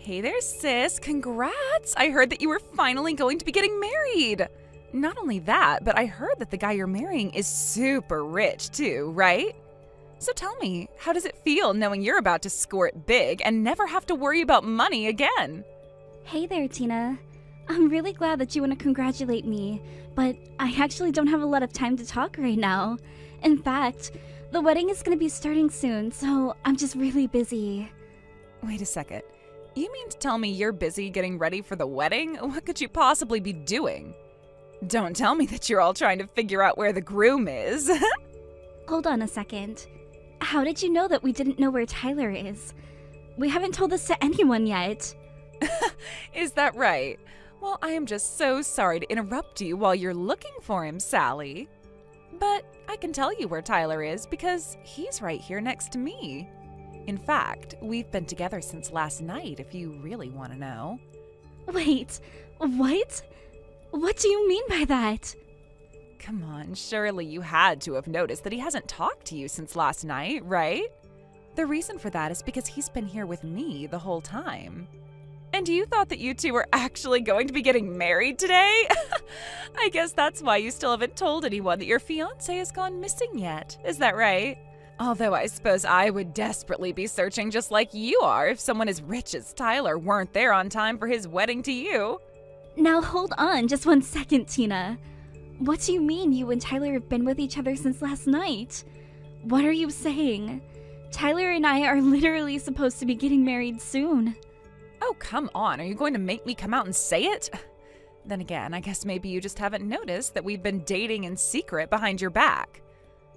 Hey there, sis. Congrats! I heard that you were finally going to be getting married. Not only that, but I heard that the guy you're marrying is super rich too, right? So tell me, how does it feel knowing you're about to score it big and never have to worry about money again? Hey there, Tina. I'm really glad that you want to congratulate me, but I actually don't have a lot of time to talk right now. In fact, the wedding is going to be starting soon, so I'm just really busy. Wait a second. You mean to tell me you're busy getting ready for the wedding? What could you possibly be doing? Don't tell me that you're all trying to figure out where the groom is. Hold on a second. How did you know that we didn't know where Tyler is? We haven't told this to anyone yet. Is that right? Well, I am just so sorry to interrupt you while you're looking for him, Sally. But I can tell you where Tyler is because he's right here next to me. In fact, we've been together since last night, if you really want to know. Wait, what? What do you mean by that? Come on, surely you had to have noticed that he hasn't talked to you since last night, right? The reason for that is because he's been here with me the whole time. And you thought that you two were actually going to be getting married today? I guess that's why you still haven't told anyone that your fiancé has gone missing yet. Is that right? Although I suppose I would desperately be searching just like you are if someone as rich as Tyler weren't there on time for his wedding to you. Now hold on just 1 second, Tina. What do you mean you and Tyler have been with each other since last night? What are you saying? Tyler and I are literally supposed to be getting married soon. Oh, come on. Are you going to make me come out and say it? Then again, I guess maybe you just haven't noticed that we've been dating in secret behind your back.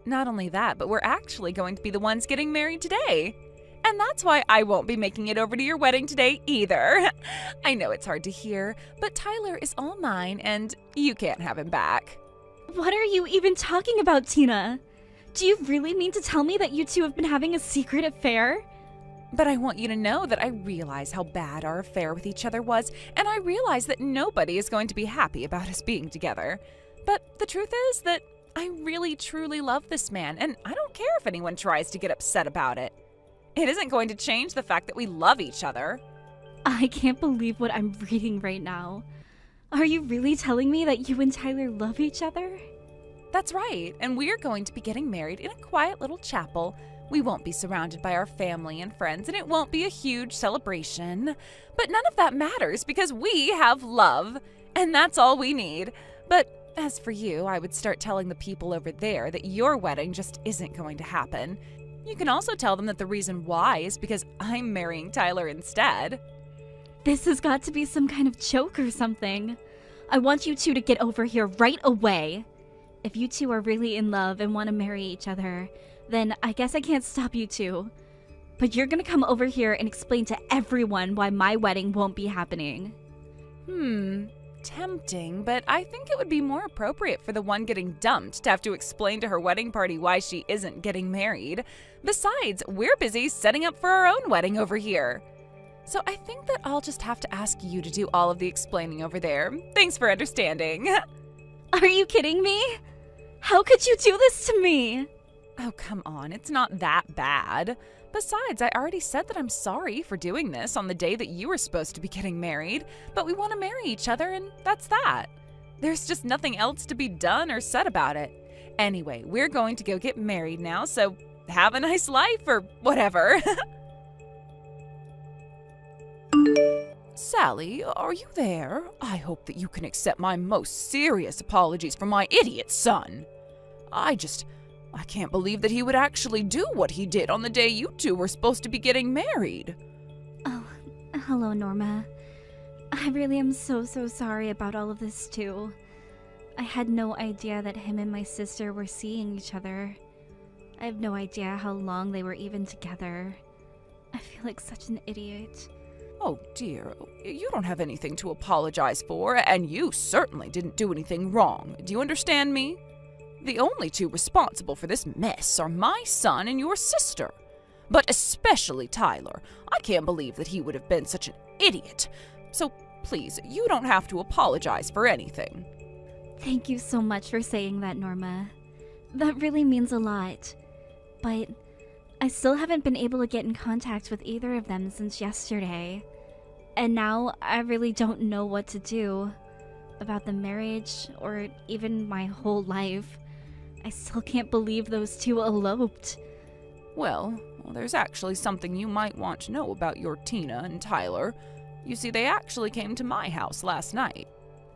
Not only that, but we're actually going to be the ones getting married today. And that's why I won't be making it over to your wedding today either. I know it's hard to hear, but Tyler is all mine and you can't have him back. What are you even talking about, Tina? Do you really mean to tell me that you two have been having a secret affair? But I want you to know that I realize how bad our affair with each other was, and I realize that nobody is going to be happy about us being together. But the truth is that I really truly love this man, and I don't care if anyone tries to get upset about it. It isn't going to change the fact that we love each other. I can't believe what I'm reading right now. Are you really telling me that you and Tyler love each other? That's right, and we're going to be getting married in a quiet little chapel. We won't be surrounded by our family and friends, and it won't be a huge celebration. But none of that matters because we have love, and that's all we need. But as for you, I would start telling the people over there that your wedding just isn't going to happen. You can also tell them that the reason why is because I'm marrying Tyler instead. This has got to be some kind of joke or something. I want you two to get over here right away. If you two are really in love and want to marry each other, then I guess I can't stop you two. But you're gonna come over here and explain to everyone why my wedding won't be happening. Tempting, but I think it would be more appropriate for the one getting dumped to have to explain to her wedding party why she isn't getting married. Besides, we're busy setting up for our own wedding over here. So I think that I'll just have to ask you to do all of the explaining over there. Thanks for understanding. Are you kidding me? How could you do this to me? Oh, come on, it's not that bad. Besides, I already said that I'm sorry for doing this on the day that you were supposed to be getting married, but we want to marry each other and that's that. There's just nothing else to be done or said about it. Anyway, we're going to go get married now, so have a nice life or whatever. Sally, are you there? I hope that you can accept my most serious apologies for my idiot son. I can't believe that he would actually do what he did on the day you two were supposed to be getting married. Oh, hello, Norma. I really am so sorry about all of this, too. I had no idea that him and my sister were seeing each other. I have no idea how long they were even together. I feel like such an idiot. Oh dear, you don't have anything to apologize for, and you certainly didn't do anything wrong. Do you understand me? The only two responsible for this mess are my son and your sister. But especially Tyler. I can't believe that he would have been such an idiot. So please, you don't have to apologize for anything. Thank you so much for saying that, Norma. That really means a lot. But I still haven't been able to get in contact with either of them since yesterday. And now I really don't know what to do about the marriage or even my whole life. I still can't believe those two eloped. Well, there's actually something you might want to know about your Tina and Tyler. You see, they actually came to my house last night.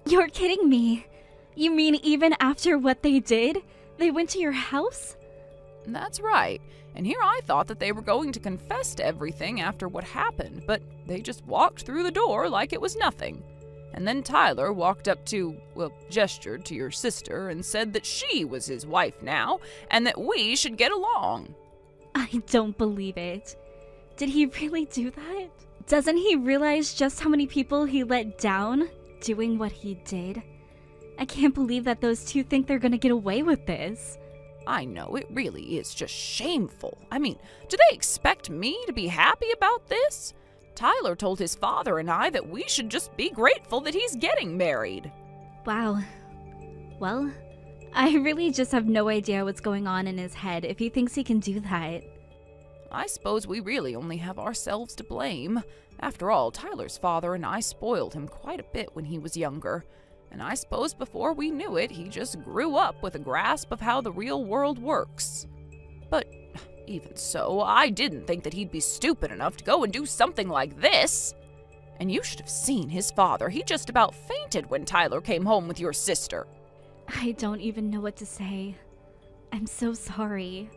You're kidding me. You mean even after what they did, they went to your house? That's right. And here I thought that they were going to confess to everything after what happened, but they just walked through the door like it was nothing. And then Tyler walked up gestured to your sister and said that she was his wife now, and that we should get along. I don't believe it. Did he really do that? Doesn't he realize just how many people he let down doing what he did? I can't believe that those two think they're gonna get away with this. I know, it really is just shameful. I mean, do they expect me to be happy about this? Tyler told his father and I that we should just be grateful that he's getting married. Wow. Well, I really just have no idea what's going on in his head if he thinks he can do that. I suppose we really only have ourselves to blame. After all, Tyler's father and I spoiled him quite a bit when he was younger. And I suppose before we knew it, he just grew up with a grasp of how the real world works. But even so, I didn't think that he'd be stupid enough to go and do something like this. And you should have seen his father. He just about fainted when Tyler came home with your sister. I don't even know what to say. I'm so sorry.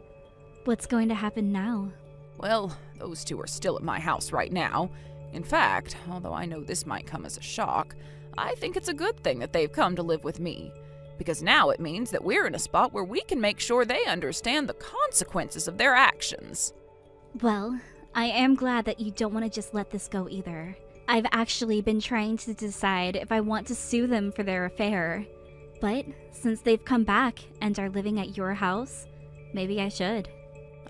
What's going to happen now? Well, those two are still at my house right now. In fact, although I know this might come as a shock, I think it's a good thing that they've come to live with me. Because now it means that we're in a spot where we can make sure they understand the consequences of their actions. Well, I am glad that you don't want to just let this go either. I've actually been trying to decide if I want to sue them for their affair. But since they've come back and are living at your house, maybe I should.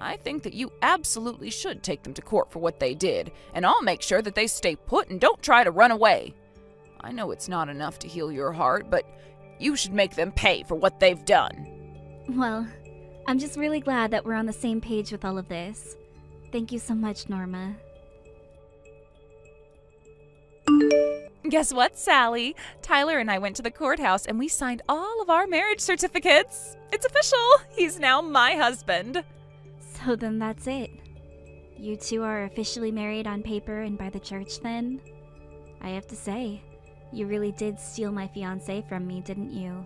I think that you absolutely should take them to court for what they did, and I'll make sure that they stay put and don't try to run away. I know it's not enough to heal your heart, but you should make them pay for what they've done. Well, I'm just really glad that we're on the same page with all of this. Thank you so much, Norma. Guess what, Sally? Tyler and I went to the courthouse and we signed all of our marriage certificates. It's official. He's now my husband. So then that's it. You two are officially married on paper and by the church then? I have to say, you really did steal my fiancé from me, didn't you?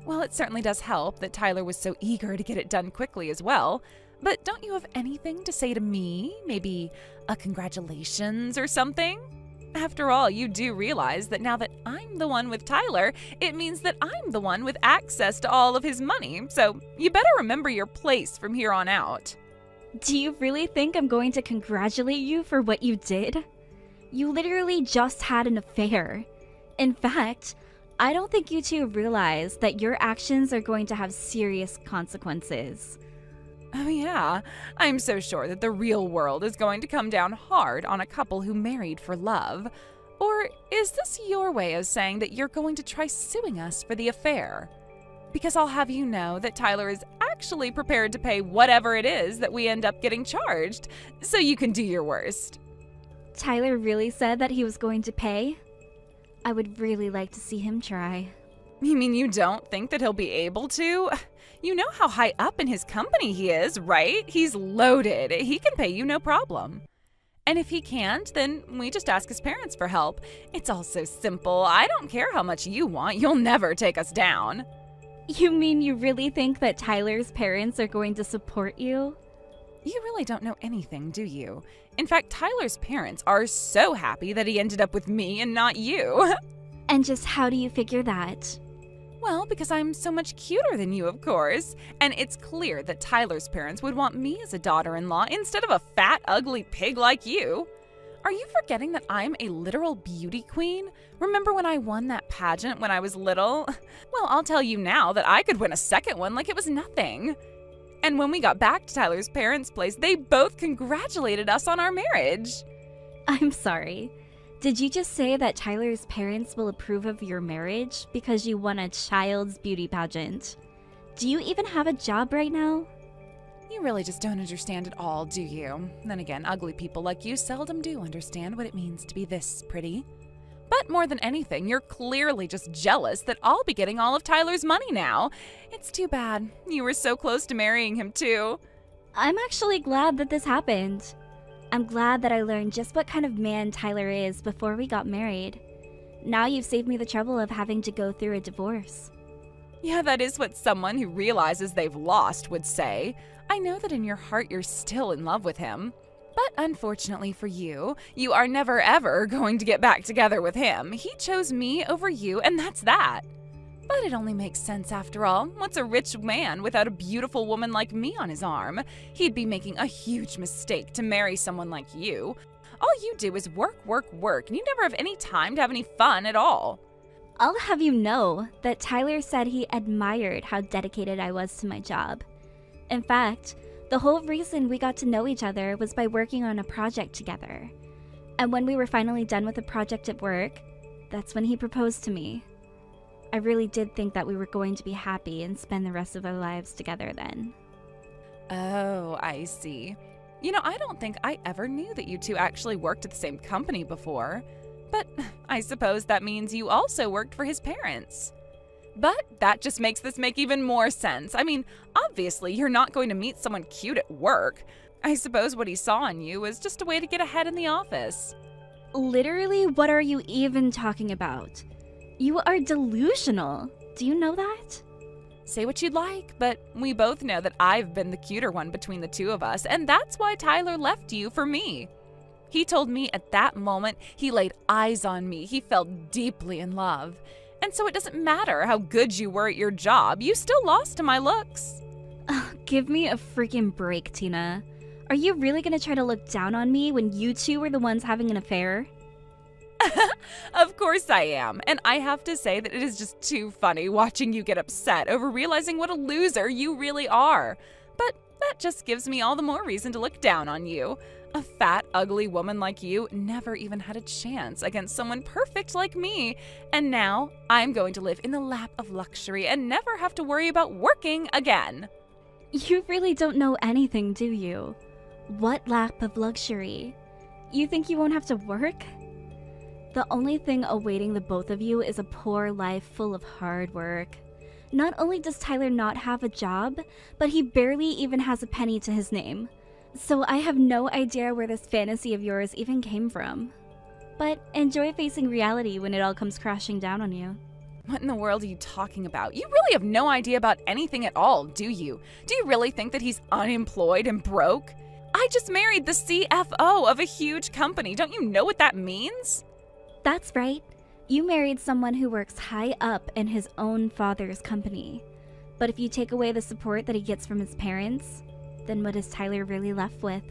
Well, it certainly does help that Tyler was so eager to get it done quickly as well. But don't you have anything to say to me? Maybe a congratulations or something? After all, you do realize that now that I'm the one with Tyler, it means that I'm the one with access to all of his money. So you better remember your place from here on out. Do you really think I'm going to congratulate you for what you did? You literally just had an affair. In fact, I don't think you two realize that your actions are going to have serious consequences. Oh yeah, I'm so sure that the real world is going to come down hard on a couple who married for love. Or is this your way of saying that you're going to try suing us for the affair? Because I'll have you know that Tyler is actually prepared to pay whatever it is that we end up getting charged, so you can do your worst. Tyler really said that he was going to pay? I would really like to see him try. You mean you don't think that he'll be able to? You know how high up in his company he is, right? He's loaded. He can pay you no problem. And if he can't, then we just ask his parents for help. It's all so simple. I don't care how much you want. You'll never take us down. You mean you really think that Tyler's parents are going to support you? You really don't know anything, do you? In fact, Tyler's parents are so happy that he ended up with me and not you. And just how do you figure that? Well, because I'm so much cuter than you, of course. And it's clear that Tyler's parents would want me as a daughter-in-law instead of a fat, ugly pig like you. Are you forgetting that I'm a literal beauty queen? Remember when I won that pageant when I was little? Well, I'll tell you now that I could win a second one like it was nothing. And when we got back to Tyler's parents' place, they both congratulated us on our marriage. I'm sorry. Did you just say that Tyler's parents will approve of your marriage because you won a child's beauty pageant? Do you even have a job right now? You really just don't understand at all, do you? Then again, ugly people like you seldom do understand what it means to be this pretty. But more than anything, you're clearly just jealous that I'll be getting all of Tyler's money now. It's too bad. You were so close to marrying him, too. I'm actually glad that this happened. I'm glad that I learned just what kind of man Tyler is before we got married. Now you've saved me the trouble of having to go through a divorce. Yeah, that is what someone who realizes they've lost would say. I know that in your heart you're still in love with him. But unfortunately for you, you are never ever going to get back together with him. He chose me over you, and that's that. But it only makes sense after all. What's a rich man without a beautiful woman like me on his arm? He'd be making a huge mistake to marry someone like you. All you do is work, work, work, and you never have any time to have any fun at all. I'll have you know that Tyler said he admired how dedicated I was to my job. In fact, the whole reason we got to know each other was by working on a project together. And when we were finally done with the project at work, that's when he proposed to me. I really did think that we were going to be happy and spend the rest of our lives together then. Oh, I see. You know, I don't think I ever knew that you two actually worked at the same company before. But I suppose that means you also worked for his parents. But that just makes this make even more sense. I mean, obviously, you're not going to meet someone cute at work. I suppose what he saw in you was just a way to get ahead in the office. Literally, what are you even talking about? You are delusional. Do you know that? Say what you'd like, but we both know that I've been the cuter one between the two of us, and that's why Tyler left you for me. He told me at that moment he laid eyes on me. He fell deeply in love. And so it doesn't matter how good you were at your job, you still lost to my looks. Give me a freaking break, Tina. Are you really gonna try to look down on me when you two were the ones having an affair? Of course I am, and I have to say that it is just too funny watching you get upset over realizing what a loser you really are. But that just gives me all the more reason to look down on you. A fat, ugly woman like you never even had a chance against someone perfect like me, and now I'm going to live in the lap of luxury and never have to worry about working again. You really don't know anything, do you? What lap of luxury? You think you won't have to work? The only thing awaiting the both of you is a poor life full of hard work. Not only does Tyler not have a job, but he barely even has a penny to his name. So I have no idea where this fantasy of yours even came from. But enjoy facing reality when it all comes crashing down on you. What in the world are you talking about? You really have no idea about anything at all, do you? Do you really think that he's unemployed and broke? I just married the CFO of a huge company. Don't you know what that means? That's right. You married someone who works high up in his own father's company. But if you take away the support that he gets from his parents, then what is Tyler really left with?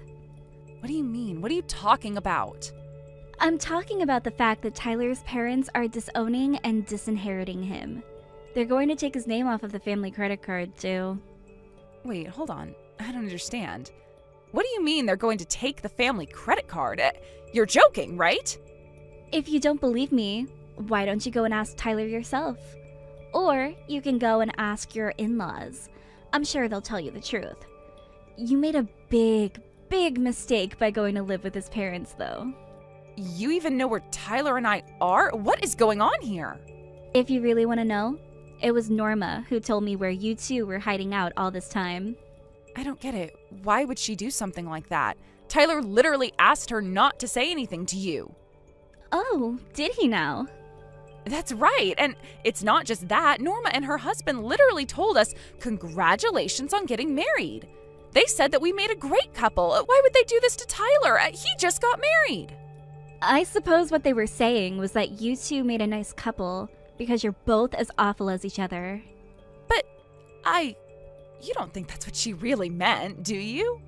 What do you mean? What are you talking about? I'm talking about the fact that Tyler's parents are disowning and disinheriting him. They're going to take his name off of the family credit card, too. Wait, hold on. I don't understand. What do you mean they're going to take the family credit card? You're joking, right? If you don't believe me, why don't you go and ask Tyler yourself? Or you can go and ask your in-laws. I'm sure they'll tell you the truth. You made a big mistake by going to live with his parents, though. You even know where Tyler and I are? What is going on here? If you really want to know, it was Norma who told me where you two were hiding out all this time. I don't get it. Why would she do something like that? Tyler literally asked her not to say anything to you. Oh, did he now? That's right, and it's not just that. Norma and her husband literally told us, congratulations on getting married. They said that we made a great couple. Why would they do this to Tyler? He just got married. I suppose what they were saying was that you two made a nice couple because you're both as awful as each other. But you don't think that's what she really meant, do you?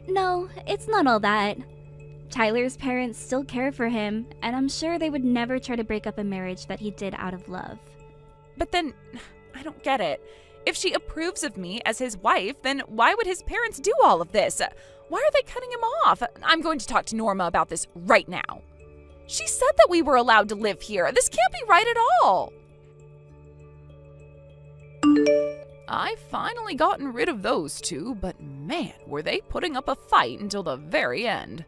No, it's not all that. Tyler's parents still care for him, and I'm sure they would never try to break up a marriage that he did out of love. But then, I don't get it. If she approves of me as his wife, then why would his parents do all of this? Why are they cutting him off? I'm going to talk to Norma about this right now. She said that we were allowed to live here. This can't be right at all. I've finally gotten rid of those two, but man, were they putting up a fight until the very end.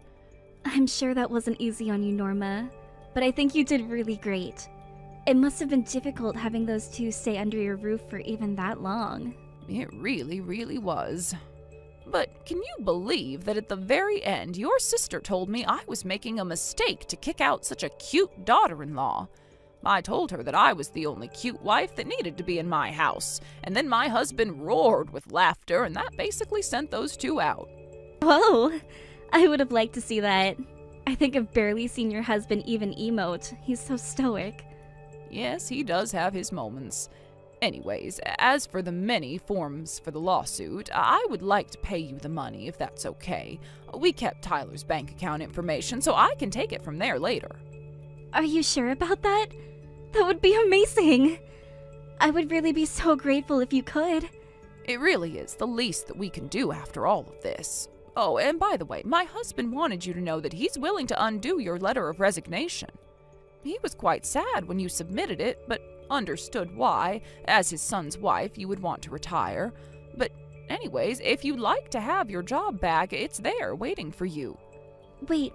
I'm sure that wasn't easy on you, Norma, but I think you did really great. It must have been difficult having those two stay under your roof for even that long. It really, really was. But can you believe that at the very end, your sister told me I was making a mistake to kick out such a cute daughter-in-law? I told her that I was the only cute wife that needed to be in my house, and then my husband roared with laughter, and that basically sent those two out. Whoa! I would have liked to see that. I think I've barely seen your husband even emote. He's so stoic. Yes, he does have his moments. Anyways, as for the many forms for the lawsuit, I would like to pay you the money if that's okay. We kept Tyler's bank account information, so I can take it from there later. Are you sure about that? That would be amazing! I would really be so grateful if you could. It really is the least that we can do after all of this. Oh, and by the way, my husband wanted you to know that he's willing to undo your letter of resignation. He was quite sad when you submitted it, but understood why, as his son's wife, you would want to retire. But anyways, if you'd like to have your job back, it's there, waiting for you. Wait,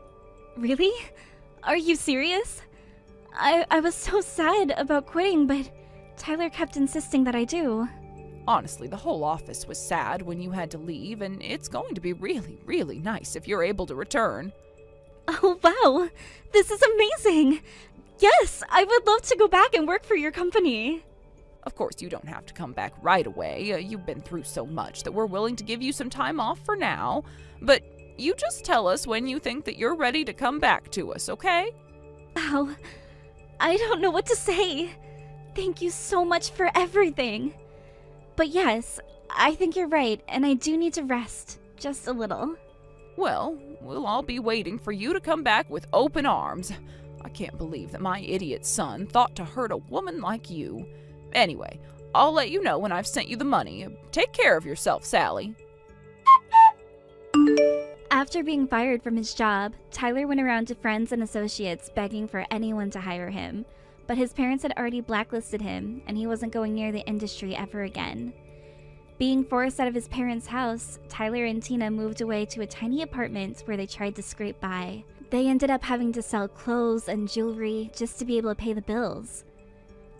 really? Are you serious? I was so sad about quitting, but Tyler kept insisting that I do. Honestly, the whole office was sad when you had to leave, and it's going to be really, really nice if you're able to return. Oh, wow! This is amazing! Yes, I would love to go back and work for your company. Of course, you don't have to come back right away. You've been through so much that we're willing to give you some time off for now. But you just tell us when you think that you're ready to come back to us, okay? Wow, I don't know what to say. Thank you so much for everything. But yes, I think you're right, and I do need to rest just a little. Well, we'll all be waiting for you to come back with open arms. I can't believe that my idiot son thought to hurt a woman like you. Anyway, I'll let you know when I've sent you the money. Take care of yourself, Sally. After being fired from his job, Tyler went around to friends and associates begging for anyone to hire him, but his parents had already blacklisted him, and he wasn't going near the industry ever again. Being forced out of his parents' house, Tyler and Tina moved away to a tiny apartment where they tried to scrape by. They ended up having to sell clothes and jewelry just to be able to pay the bills.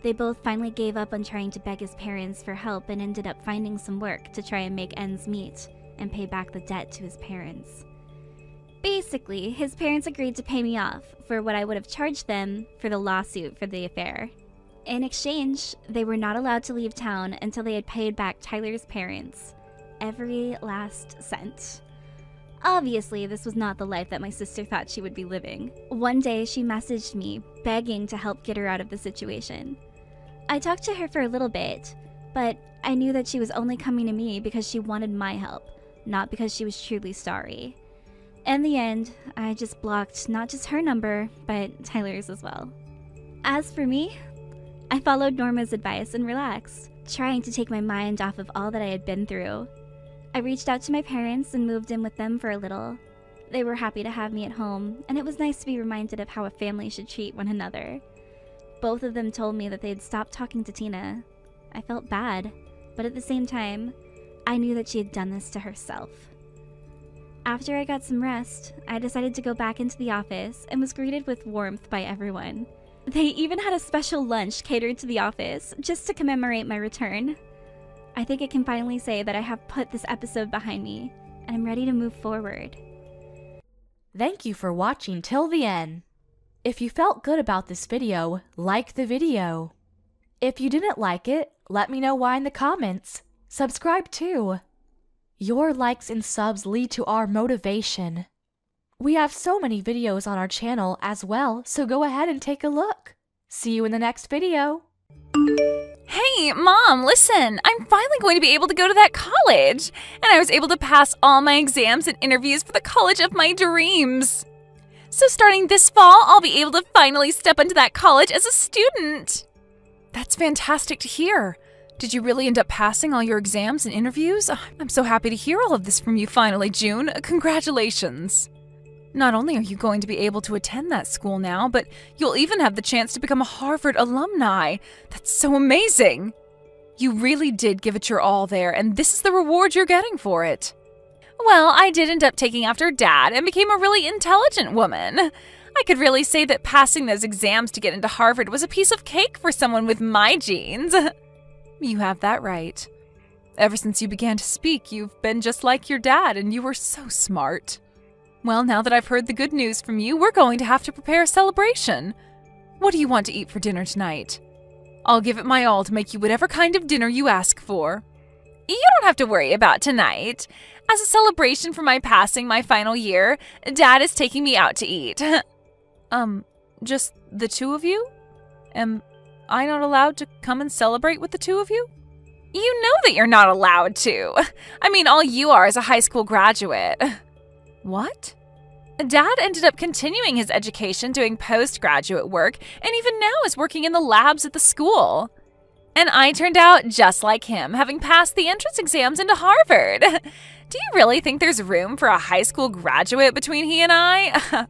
They both finally gave up on trying to beg his parents for help and ended up finding some work to try and make ends meet and pay back the debt to his parents. Basically, his parents agreed to pay me off for what I would have charged them for the lawsuit for the affair. In exchange, they were not allowed to leave town until they had paid back Tyler's parents every last cent. Obviously, this was not the life that my sister thought she would be living. One day, she messaged me, begging to help get her out of the situation. I talked to her for a little bit, but I knew that she was only coming to me because she wanted my help, not because she was truly sorry. In the end, I just blocked not just her number, but Tyler's as well. As for me, I followed Norma's advice and relaxed, trying to take my mind off of all that I had been through. I reached out to my parents and moved in with them for a little. They were happy to have me at home, and it was nice to be reminded of how a family should treat one another. Both of them told me that they had stopped talking to Tina. I felt bad, but at the same time, I knew that she had done this to herself. After I got some rest, I decided to go back into the office and was greeted with warmth by everyone. They even had a special lunch catered to the office just to commemorate my return. I think I can finally say that I have put this episode behind me, and I'm ready to move forward. Thank you for watching till the end. If you felt good about this video, like the video. If you didn't like it, let me know why in the comments. Subscribe too. Your likes and subs lead to our motivation. We have so many videos on our channel as well, so go ahead and take a look. See you in the next video. Hey, Mom, listen, I'm finally going to be able to go to that college. And I was able to pass all my exams and interviews for the college of my dreams. So starting this fall, I'll be able to finally step into that college as a student. That's fantastic to hear. Did you really end up passing all your exams and interviews? I'm so happy to hear all of this from you finally, June. Congratulations. Not only are you going to be able to attend that school now, but you'll even have the chance to become a Harvard alumni. That's so amazing. You really did give it your all there, and this is the reward you're getting for it. Well, I did end up taking after Dad and became a really intelligent woman. I could really say that passing those exams to get into Harvard was a piece of cake for someone with my genes. You have that right. Ever since you began to speak, you've been just like your dad, and you were so smart. Well, now that I've heard the good news from you, we're going to have to prepare a celebration. What do you want to eat for dinner tonight? I'll give it my all to make you whatever kind of dinner you ask for. You don't have to worry about tonight. As a celebration for my passing my final year, Dad is taking me out to eat. Just the two of you? Am I not allowed to come and celebrate with the two of you? You know that you're not allowed to. I mean, all you are is a high school graduate. What? Dad ended up continuing his education doing postgraduate work and even now is working in the labs at the school. And I turned out just like him, having passed the entrance exams into Harvard. Do you really think there's room for a high school graduate between he and I?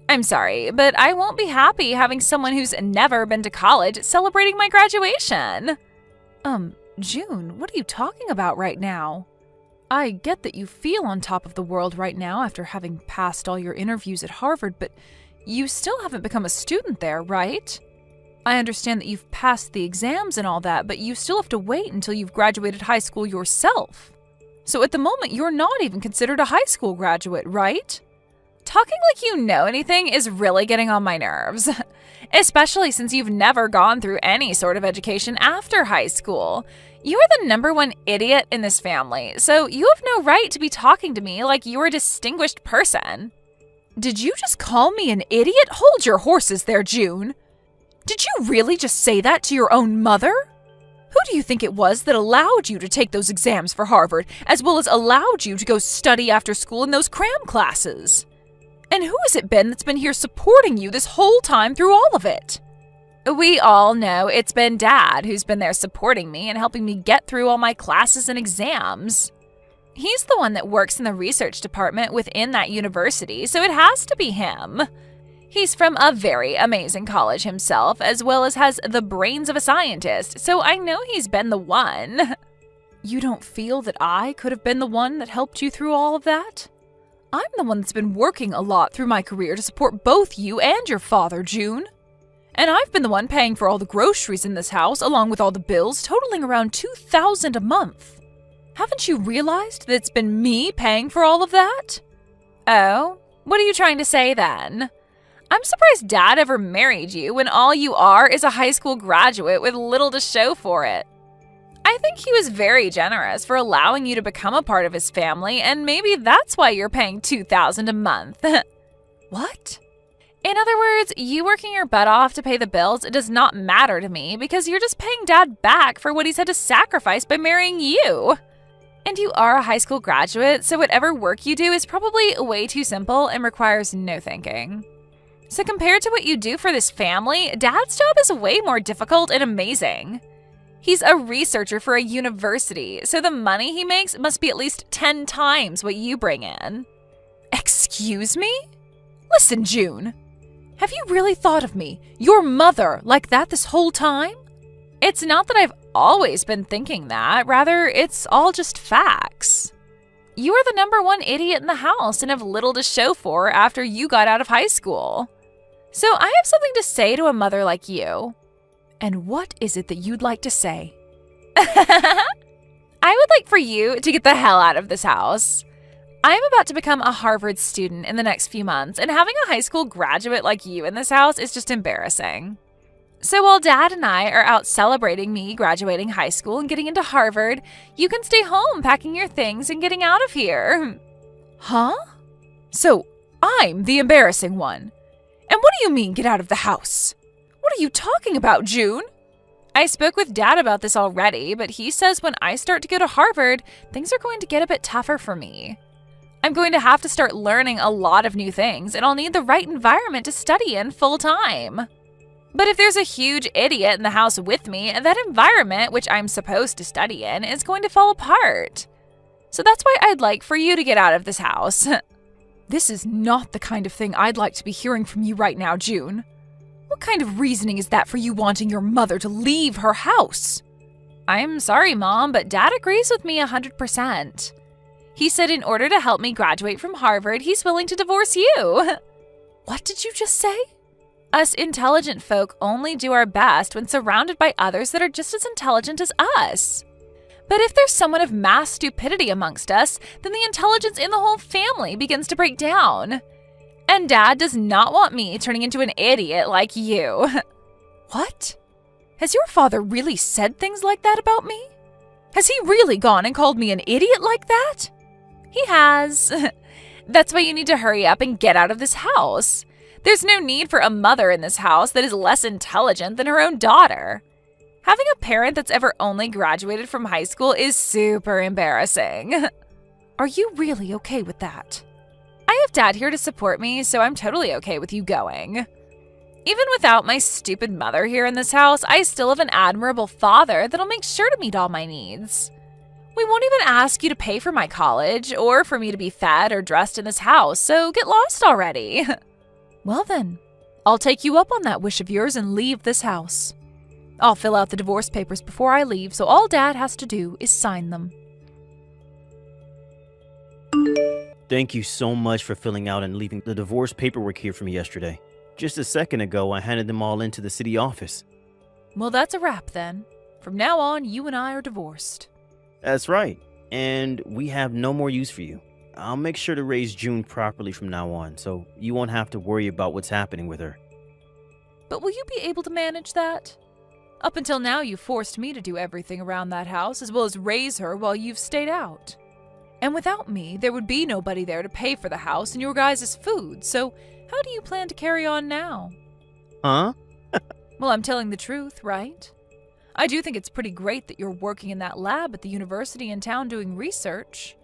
I'm sorry, but I won't be happy having someone who's never been to college celebrating my graduation. June, what are you talking about right now? I get that you feel on top of the world right now after having passed all your interviews at Harvard, but you still haven't become a student there, right? I understand that you've passed the exams and all that, but you still have to wait until you've graduated high school yourself. So at the moment, you're not even considered a high school graduate, right? Talking like you know anything is really getting on my nerves, especially since you've never gone through any sort of education after high school. You are the number one idiot in this family, so you have no right to be talking to me like you're a distinguished person. Did you just call me an idiot? Hold your horses there, June. Did you really just say that to your own mother? Who do you think it was that allowed you to take those exams for Harvard, as well as allowed you to go study after school in those cram classes? And who has it been that's been here supporting you this whole time through all of it? We all know it's been Dad who's been there supporting me and helping me get through all my classes and exams. He's the one that works in the research department within that university, so it has to be him. He's from a very amazing college himself, as well as has the brains of a scientist, so I know he's been the one. You don't feel that I could have been the one that helped you through all of that? I'm the one that's been working a lot through my career to support both you and your father, June. And I've been the one paying for all the groceries in this house, along with all the bills, totaling around $2,000 a month. Haven't you realized that it's been me paying for all of that? Oh, what are you trying to say then? I'm surprised Dad ever married you when all you are is a high school graduate with little to show for it. I think he was very generous for allowing you to become a part of his family, and maybe that's why you're paying $2,000 a month. What? In other words, you working your butt off to pay the bills does not matter to me because you're just paying Dad back for what he's had to sacrifice by marrying you. And you are a high school graduate, so whatever work you do is probably way too simple and requires no thinking. So compared to what you do for this family, Dad's job is way more difficult and amazing. He's a researcher for a university, so the money he makes must be at least 10 times what you bring in. Excuse me? Listen, June. Have you really thought of me, your mother, like that this whole time? It's not that I've always been thinking that. Rather, it's all just facts. You are the number one idiot in the house and have little to show for after you got out of high school. So I have something to say to a mother like you. And what is it that you'd like to say? I would like for you to get the hell out of this house. I'm about to become a Harvard student in the next few months, and having a high school graduate like you in this house is just embarrassing. So while Dad and I are out celebrating me graduating high school and getting into Harvard, you can stay home packing your things and getting out of here. Huh? So I'm the embarrassing one. And what do you mean, get out of the house? What are you talking about, June? I spoke with Dad about this already, but he says when I start to go to Harvard, things are going to get a bit tougher for me. I'm going to have to start learning a lot of new things, and I'll need the right environment to study in full time. But if there's a huge idiot in the house with me, that environment, which I'm supposed to study in, is going to fall apart. So that's why I'd like for you to get out of this house. This is not the kind of thing I'd like to be hearing from you right now, June. What kind of reasoning is that for you wanting your mother to leave her house? I'm sorry, Mom, but Dad agrees with me 100%. He said in order to help me graduate from Harvard, he's willing to divorce you. What did you just say? Us intelligent folk only do our best when surrounded by others that are just as intelligent as us. But if there's someone of mass stupidity amongst us, then the intelligence in the whole family begins to break down. And Dad does not want me turning into an idiot like you. What? Has your father really said things like that about me? Has he really gone and called me an idiot like that? He has. That's why you need to hurry up and get out of this house. There's no need for a mother in this house that is less intelligent than her own daughter. Having a parent that's ever only graduated from high school is super embarrassing. Are you really okay with that? I have Dad here to support me, so I'm totally okay with you going. Even without my stupid mother here in this house, I still have an admirable father that'll make sure to meet all my needs. We won't even ask you to pay for my college or for me to be fed or dressed in this house, so get lost already. Well then, I'll take you up on that wish of yours and leave this house. I'll fill out the divorce papers before I leave, so all Dad has to do is sign them. Thank you so much for filling out and leaving the divorce paperwork here for me yesterday. Just a second ago, I handed them all into the city office. Well, that's a wrap then. From now on, you and I are divorced. That's right, and we have no more use for you. I'll make sure to raise June properly from now on, so you won't have to worry about what's happening with her. But will you be able to manage that? Up until now, you forced me to do everything around that house, as well as raise her while you've stayed out. And without me, there would be nobody there to pay for the house and your guys' food, so how do you plan to carry on now? Huh? Well, I'm telling the truth, right? I do think it's pretty great that you're working in that lab at the university in town doing research.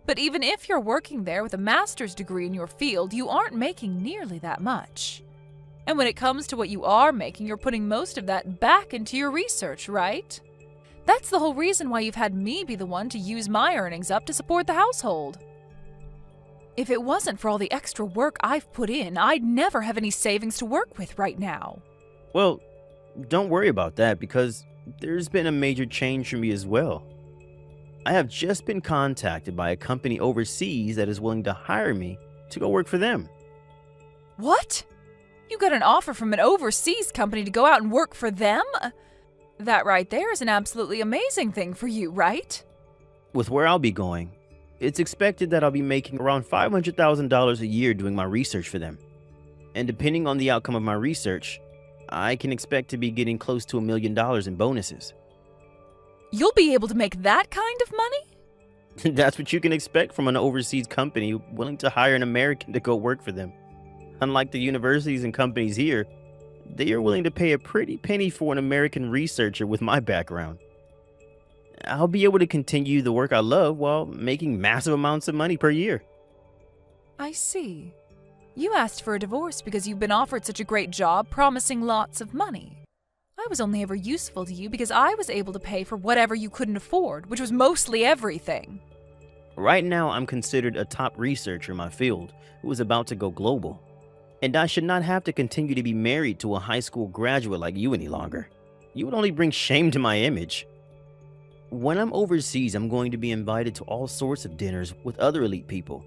But even if you're working there with a master's degree in your field, you aren't making nearly that much. And when it comes to what you are making, you're putting most of that back into your research, right? That's the whole reason why you've had me be the one to use my earnings up to support the household. If it wasn't for all the extra work I've put in, I'd never have any savings to work with right now. Well, don't worry about that because there's been a major change for me as well. I have just been contacted by a company overseas that is willing to hire me to go work for them. What? You got an offer from an overseas company to go out and work for them? That right there is an absolutely amazing thing for you, right? With where I'll be going, it's expected that I'll be making around $500,000 a year doing my research for them. And depending on the outcome of my research, I can expect to be getting close to $1 million in bonuses. You'll be able to make that kind of money? That's what you can expect from an overseas company willing to hire an American to go work for them. Unlike the universities and companies here, they are willing to pay a pretty penny for an American researcher with my background. I'll be able to continue the work I love while making massive amounts of money per year. I see. You asked for a divorce because you've been offered such a great job promising lots of money. I was only ever useful to you because I was able to pay for whatever you couldn't afford, which was mostly everything. Right now, I'm considered a top researcher in my field who is about to go global. And I should not have to continue to be married to a high school graduate like you any longer. You would only bring shame to my image. When I'm overseas, I'm going to be invited to all sorts of dinners with other elite people.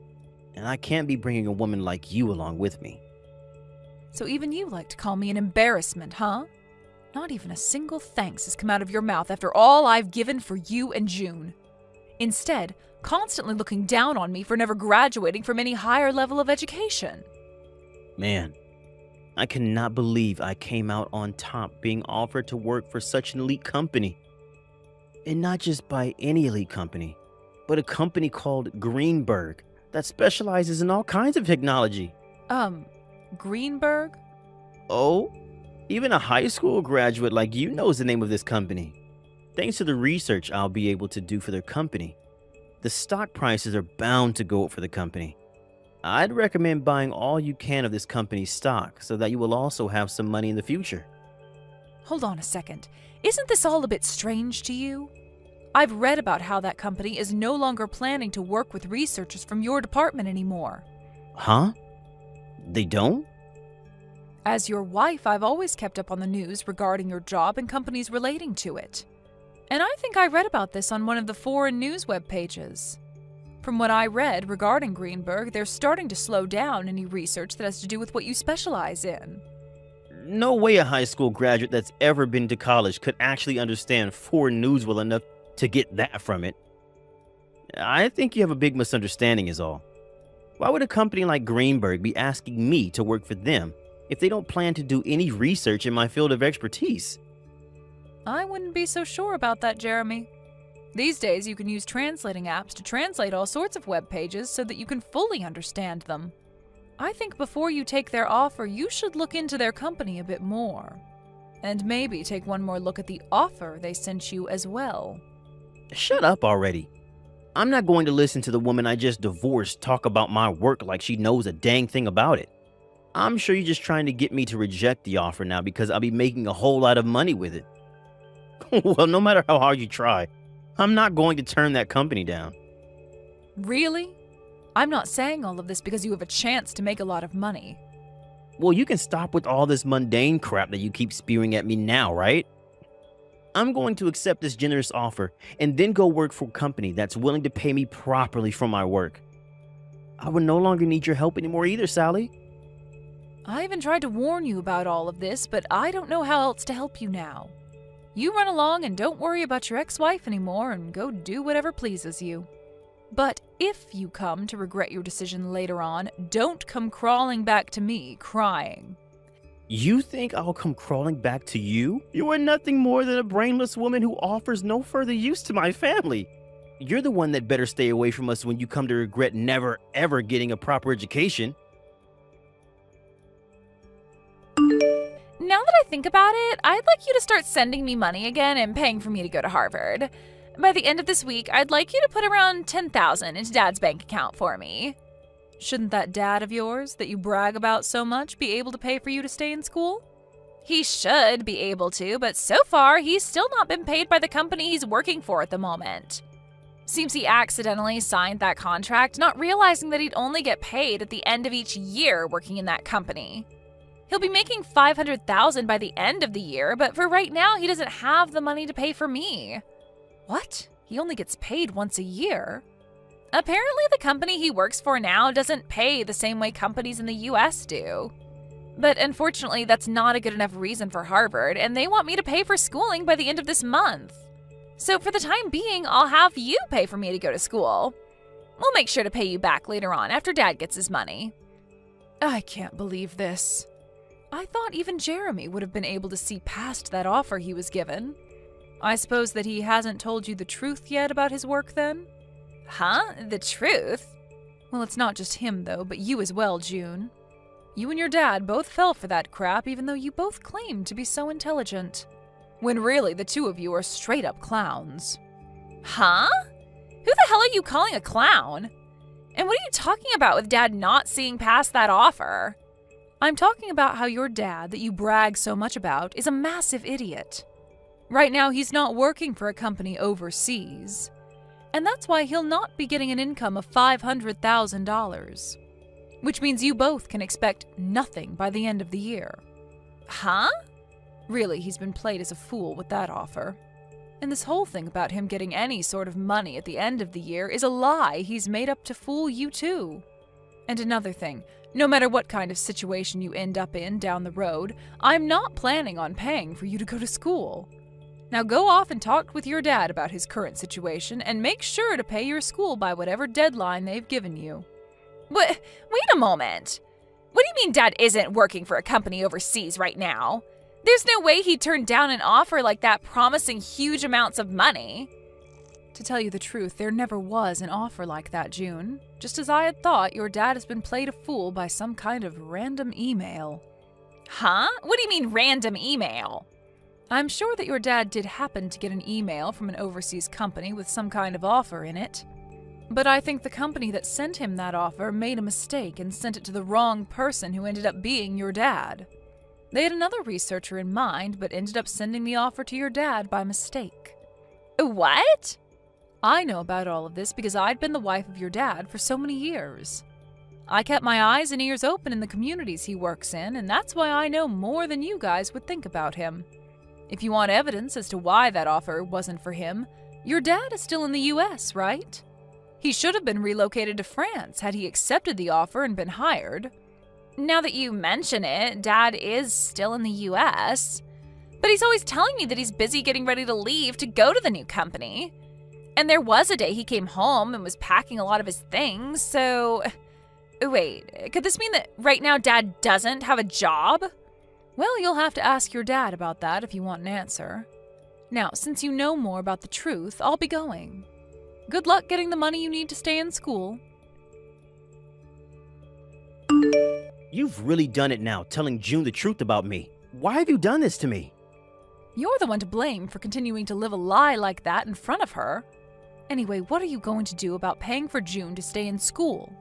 And I can't be bringing a woman like you along with me. So even you like to call me an embarrassment, huh? Not even a single thanks has come out of your mouth after all I've given for you and June. Instead, constantly looking down on me for never graduating from any higher level of education. Man, I cannot believe I came out on top being offered to work for such an elite company. And not just by any elite company, but a company called Greenberg that specializes in all kinds of technology. Greenberg? Oh, even a high school graduate like you knows the name of this company. Thanks to the research I'll be able to do for their company, the stock prices are bound to go up for the company. I'd recommend buying all you can of this company's stock so that you will also have some money in the future. Hold on a second. Isn't this all a bit strange to you? I've read about how that company is no longer planning to work with researchers from your department anymore. Huh? They don't? As your wife, I've always kept up on the news regarding your job and companies relating to it. And I think I read about this on one of the foreign news web pages. From what I read regarding Greenberg, they're starting to slow down any research that has to do with what you specialize in. No way a high school graduate that's ever been to college could actually understand foreign news well enough to get that from it. I think you have a big misunderstanding is all. Why would a company like Greenberg be asking me to work for them if they don't plan to do any research in my field of expertise? I wouldn't be so sure about that, Jeremy. These days, you can use translating apps to translate all sorts of web pages so that you can fully understand them. I think before you take their offer, you should look into their company a bit more. And maybe take one more look at the offer they sent you as well. Shut up already. I'm not going to listen to the woman I just divorced talk about my work like she knows a dang thing about it. I'm sure you're just trying to get me to reject the offer now because I'll be making a whole lot of money with it. Well, no matter how hard you try, I'm not going to turn that company down. Really? I'm not saying all of this because you have a chance to make a lot of money. Well, you can stop with all this mundane crap that you keep spewing at me now, right? I'm going to accept this generous offer and then go work for a company that's willing to pay me properly for my work. I would no longer need your help anymore either, Sally. I even tried to warn you about all of this, but I don't know how else to help you now. You run along and don't worry about your ex-wife anymore and go do whatever pleases you. But if you come to regret your decision later on, don't come crawling back to me crying. You think I'll come crawling back to you? You are nothing more than a brainless woman who offers no further use to my family. You're the one that better stay away from us when you come to regret never, ever getting a proper education. Now that I think about it, I'd like you to start sending me money again and paying for me to go to Harvard. By the end of this week, I'd like you to put around $10,000 into Dad's bank account for me. Shouldn't that dad of yours, that you brag about so much, be able to pay for you to stay in school? He should be able to, but so far, he's still not been paid by the company he's working for at the moment. Seems he accidentally signed that contract, not realizing that he'd only get paid at the end of each year working in that company. He'll be making $500,000 by the end of the year, but for right now, he doesn't have the money to pay for me. What? He only gets paid once a year? Apparently, the company he works for now doesn't pay the same way companies in the US do. But unfortunately, that's not a good enough reason for Harvard, and they want me to pay for schooling by the end of this month. So for the time being, I'll have you pay for me to go to school. We'll make sure to pay you back later on after Dad gets his money. I can't believe this. I thought even Jeremy would have been able to see past that offer he was given. I suppose that he hasn't told you the truth yet about his work then? Huh? The truth? Well, it's not just him though, but you as well, June. You and your dad both fell for that crap even though you both claimed to be so intelligent. When really the two of you are straight up clowns. Huh? Who the hell are you calling a clown? And what are you talking about with Dad not seeing past that offer? I'm talking about how your dad, that you brag so much about, is a massive idiot. Right now, he's not working for a company overseas. And that's why he'll not be getting an income of $500,000. Which means you both can expect nothing by the end of the year. Huh? Really, he's been played as a fool with that offer. And this whole thing about him getting any sort of money at the end of the year is a lie he's made up to fool you too. And another thing, no matter what kind of situation you end up in down the road, I'm not planning on paying for you to go to school. Now go off and talk with your dad about his current situation and make sure to pay your school by whatever deadline they've given you. Wait a moment. What do you mean Dad isn't working for a company overseas right now? There's no way he'd turn down an offer like that promising huge amounts of money. To tell you the truth, there never was an offer like that, June. Just as I had thought, your dad has been played a fool by some kind of random email. Huh? What do you mean random email? I'm sure that your dad did happen to get an email from an overseas company with some kind of offer in it. But I think the company that sent him that offer made a mistake and sent it to the wrong person who ended up being your dad. They had another researcher in mind, but ended up sending the offer to your dad by mistake. What? I know about all of this because I'd been the wife of your dad for so many years. I kept my eyes and ears open in the communities he works in, and that's why I know more than you guys would think about him. If you want evidence as to why that offer wasn't for him, your dad is still in the US, right? He should have been relocated to France had he accepted the offer and been hired. Now that you mention it, Dad is still in the US. But he's always telling me that he's busy getting ready to leave to go to the new company. And there was a day he came home and was packing a lot of his things, so... Wait, could this mean that right now Dad doesn't have a job? Well, you'll have to ask your dad about that if you want an answer. Now, since you know more about the truth, I'll be going. Good luck getting the money you need to stay in school. You've really done it now, telling June the truth about me. Why have you done this to me? You're the one to blame for continuing to live a lie like that in front of her. Anyway, what are you going to do about paying for June to stay in school?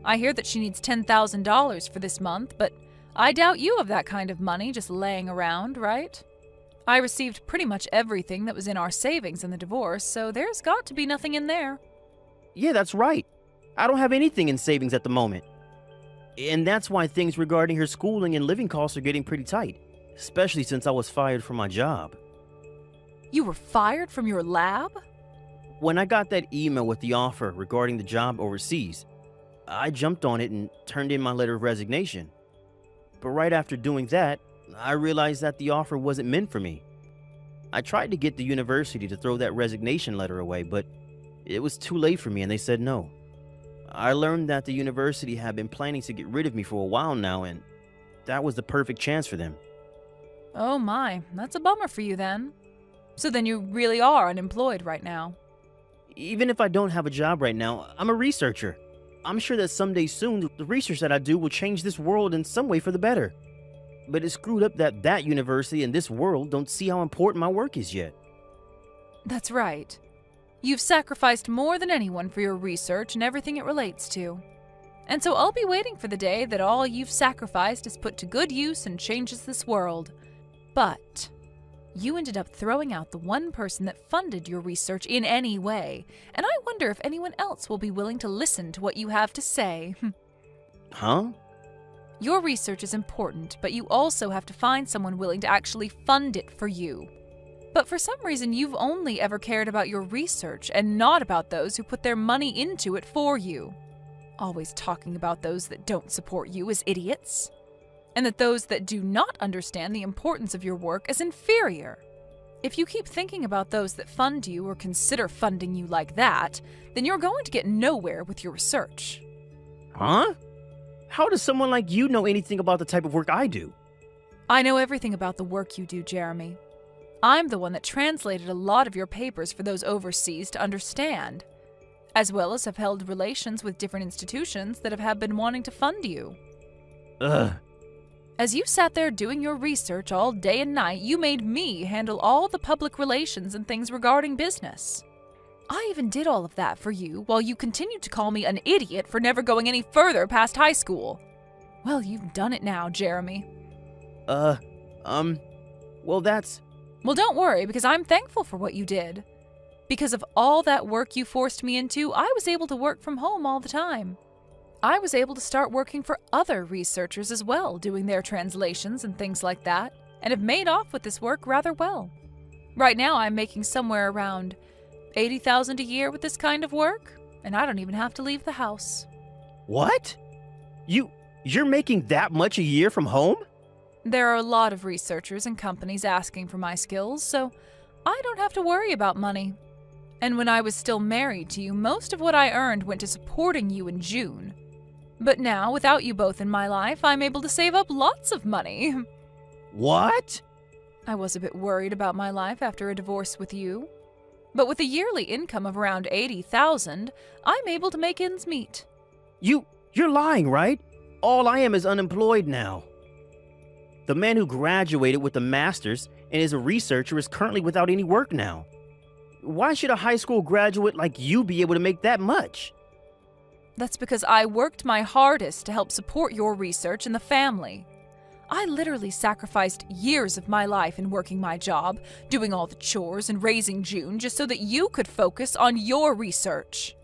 I hear that she needs $10,000 for this month, but I doubt you have that kind of money just laying around, right? I received pretty much everything that was in our savings in the divorce, so there's got to be nothing in there. Yeah, that's right. I don't have anything in savings at the moment. And that's why things regarding her schooling and living costs are getting pretty tight, especially since I was fired from my job. You were fired from your lab? When I got that email with the offer regarding the job overseas, I jumped on it and turned in my letter of resignation. But right after doing that, I realized that the offer wasn't meant for me. I tried to get the university to throw that resignation letter away, but it was too late for me and they said no. I learned that the university had been planning to get rid of me for a while now, and that was the perfect chance for them. Oh my, that's a bummer for you then. So then you really are unemployed right now. Even if I don't have a job right now, I'm a researcher. I'm sure that someday soon, the research that I do will change this world in some way for the better. But it's screwed up that that university and this world don't see how important my work is yet. That's right. You've sacrificed more than anyone for your research and everything it relates to. And so I'll be waiting for the day that all you've sacrificed is put to good use and changes this world. But you ended up throwing out the one person that funded your research in any way, and I wonder if anyone else will be willing to listen to what you have to say. Huh? Your research is important, but you also have to find someone willing to actually fund it for you. But for some reason, you've only ever cared about your research and not about those who put their money into it for you. Always talking about those that don't support you as idiots. And that those that do not understand the importance of your work as inferior. If you keep thinking about those that fund you or consider funding you like that, then you're going to get nowhere with your research. Huh? How does someone like you know anything about the type of work I do? I know everything about the work you do, Jeremy. I'm the one that translated a lot of your papers for those overseas to understand, as well as have held relations with different institutions that have been wanting to fund you. Ugh. As you sat there doing your research all day and night, you made me handle all the public relations and things regarding business. I even did all of that for you while you continued to call me an idiot for never going any further past high school. Well, you've done it now, Jeremy. Well, that's... Well, don't worry, because I'm thankful for what you did. Because of all that work you forced me into, I was able to work from home all the time. I was able to start working for other researchers as well, doing their translations and things like that, and have made off with this work rather well. Right now, I'm making somewhere around $80,000 a year with this kind of work, and I don't even have to leave the house. What? You're making that much a year from home? There are a lot of researchers and companies asking for my skills, so I don't have to worry about money. And when I was still married to you, most of what I earned went to supporting you in June. But now, without you both in my life, I'm able to save up lots of money. What? I was a bit worried about my life after a divorce with you. But with a yearly income of around $80,000, I'm able to make ends meet. You're lying, right? All I am is unemployed now. The man who graduated with a master's and is a researcher is currently without any work now. Why should a high school graduate like you be able to make that much? That's because I worked my hardest to help support your research and the family. I literally sacrificed years of my life in working my job, doing all the chores and raising June just so that you could focus on your research.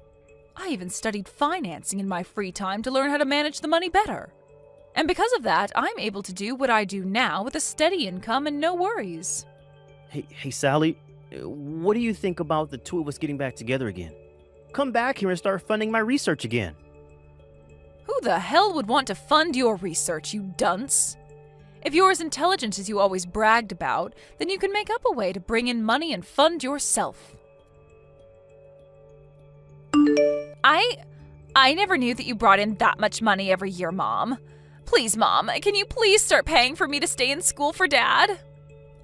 I even studied financing in my free time to learn how to manage the money better. And because of that, I'm able to do what I do now with a steady income and no worries. Hey, Sally, what do you think about the two of us getting back together again? Come back here and start funding my research again. Who the hell would want to fund your research, you dunce? If you're as intelligent as you always bragged about, then you can make up a way to bring in money and fund yourself. I never knew that you brought in that much money every year, Mom. Please, Mom, can you please start paying for me to stay in school for Dad?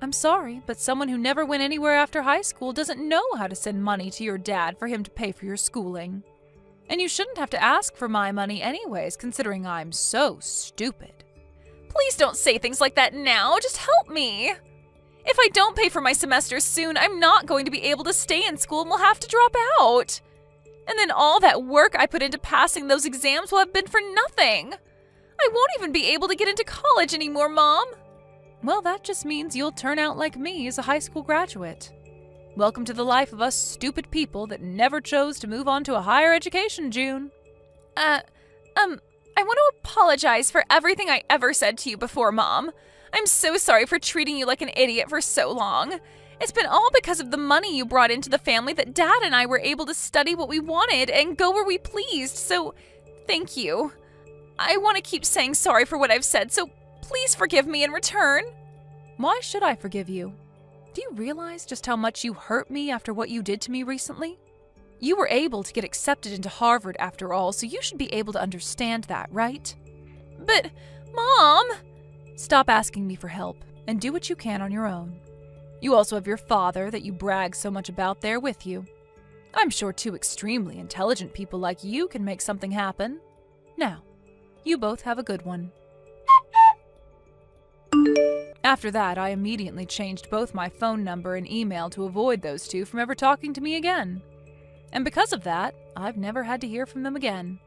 I'm sorry, but someone who never went anywhere after high school doesn't know how to send money to your dad for him to pay for your schooling. And you shouldn't have to ask for my money anyways, considering I'm so stupid. Please don't say things like that now. Just help me. If I don't pay for my semesters soon, I'm not going to be able to stay in school and will have to drop out. And then all that work I put into passing those exams will have been for nothing. I won't even be able to get into college anymore, Mom. Well, that just means you'll turn out like me as a high school graduate. Welcome to the life of us stupid people that never chose to move on to a higher education, June. I want to apologize for everything I ever said to you before, Mom. I'm so sorry for treating you like an idiot for so long. It's been all because of the money you brought into the family that Dad and I were able to study what we wanted and go where we pleased, so thank you. I want to keep saying sorry for what I've said, so please forgive me in return. Why should I forgive you? Do you realize just how much you hurt me after what you did to me recently? You were able to get accepted into Harvard after all, so you should be able to understand that, right? But, Mom! Stop asking me for help, and do what you can on your own. You also have your father that you brag so much about there with you. I'm sure two extremely intelligent people like you can make something happen. Now, you both have a good one. After that, I immediately changed both my phone number and email to avoid those two from ever talking to me again. And because of that, I've never had to hear from them again.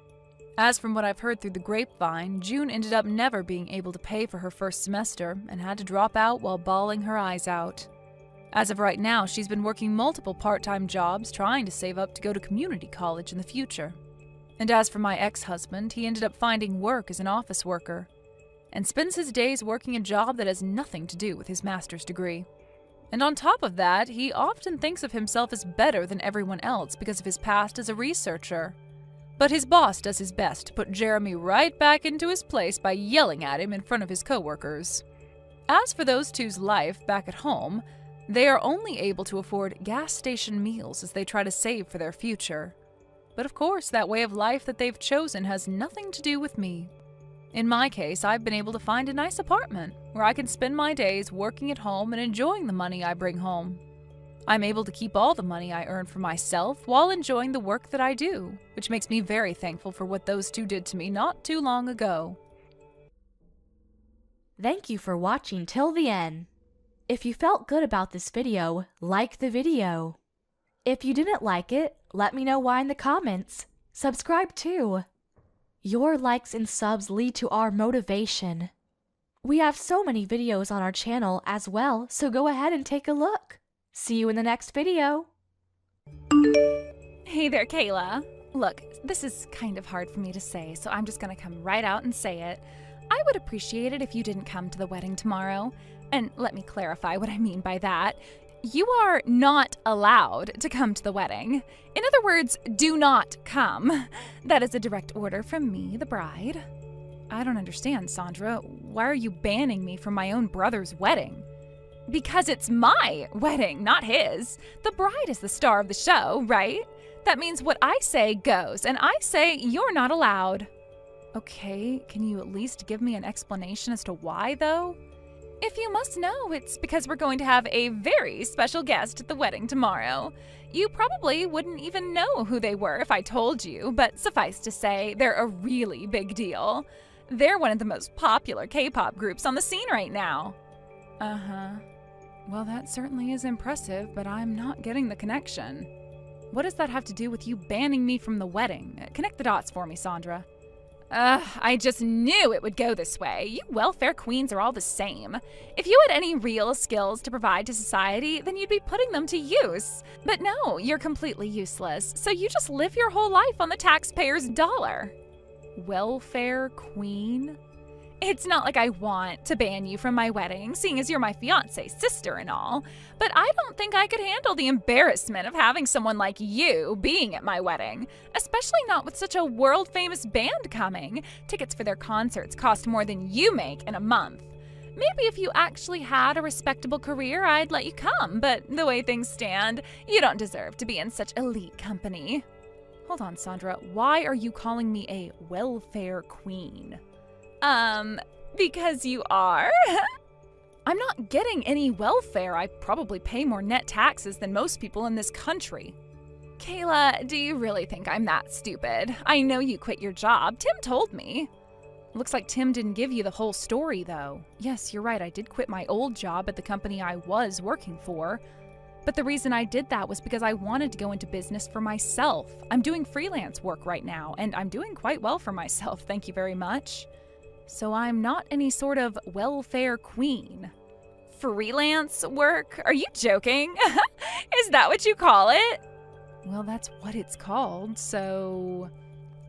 As from what I've heard through the grapevine, June ended up never being able to pay for her first semester and had to drop out while bawling her eyes out. As of right now, she's been working multiple part-time jobs trying to save up to go to community college in the future. And as for my ex-husband, he ended up finding work as an office worker and spends his days working a job that has nothing to do with his master's degree. And on top of that, he often thinks of himself as better than everyone else because of his past as a researcher. But his boss does his best to put Jeremy right back into his place by yelling at him in front of his coworkers. As for those two's life back at home, they are only able to afford gas station meals as they try to save for their future. But of course, that way of life that they've chosen has nothing to do with me. In my case, I've been able to find a nice apartment where I can spend my days working at home and enjoying the money I bring home. I'm able to keep all the money I earn for myself while enjoying the work that I do, which makes me very thankful for what those two did to me not too long ago. Thank you for watching till the end. If you felt good about this video, like the video. If you didn't like it, let me know why in the comments. Subscribe too. Your likes and subs lead to our motivation. We have so many videos on our channel as well, so go ahead and take a look. See you in the next video. Hey there, Kayla. Look, this is kind of hard for me to say, so I'm just gonna come right out and say it. I would appreciate it if you didn't come to the wedding tomorrow. And let me clarify what I mean by that. You are not allowed to come to the wedding. In other words, do not come. That is a direct order from me, the bride. I don't understand, Sandra. Why are you banning me from my own brother's wedding? Because it's my wedding, not his. The bride is the star of the show, right? That means what I say goes, and I say you're not allowed. Okay, can you at least give me an explanation as to why, though? If you must know, it's because we're going to have a very special guest at the wedding tomorrow. You probably wouldn't even know who they were if I told you, but suffice to say, they're a really big deal. They're one of the most popular K-pop groups on the scene right now. Uh-huh. Well, that certainly is impressive, but I'm not getting the connection. What does that have to do with you banning me from the wedding? Connect the dots for me, Sandra. I just knew it would go this way. You welfare queens are all the same. If you had any real skills to provide to society, then you'd be putting them to use. But no, you're completely useless, so you just live your whole life on the taxpayer's dollar. Welfare queen? It's not like I want to ban you from my wedding, seeing as you're my fiancé's sister and all, but I don't think I could handle the embarrassment of having someone like you being at my wedding, especially not with such a world-famous band coming. Tickets for their concerts cost more than you make in a month. Maybe if you actually had a respectable career, I'd let you come, but the way things stand, you don't deserve to be in such elite company. Hold on, Sandra, why are you calling me a welfare queen? Because you are? I'm not getting any welfare. I probably pay more net taxes than most people in this country. Kayla, do you really think I'm that stupid? I know you quit your job. Tim told me. Looks like Tim didn't give you the whole story, though. Yes, you're right, I did quit my old job at the company I was working for. But the reason I did that was because I wanted to go into business for myself. I'm doing freelance work right now, and I'm doing quite well for myself, thank you very much. So I'm not any sort of welfare queen. Freelance work? Are you joking? Is that what you call it? Well, that's what it's called, so...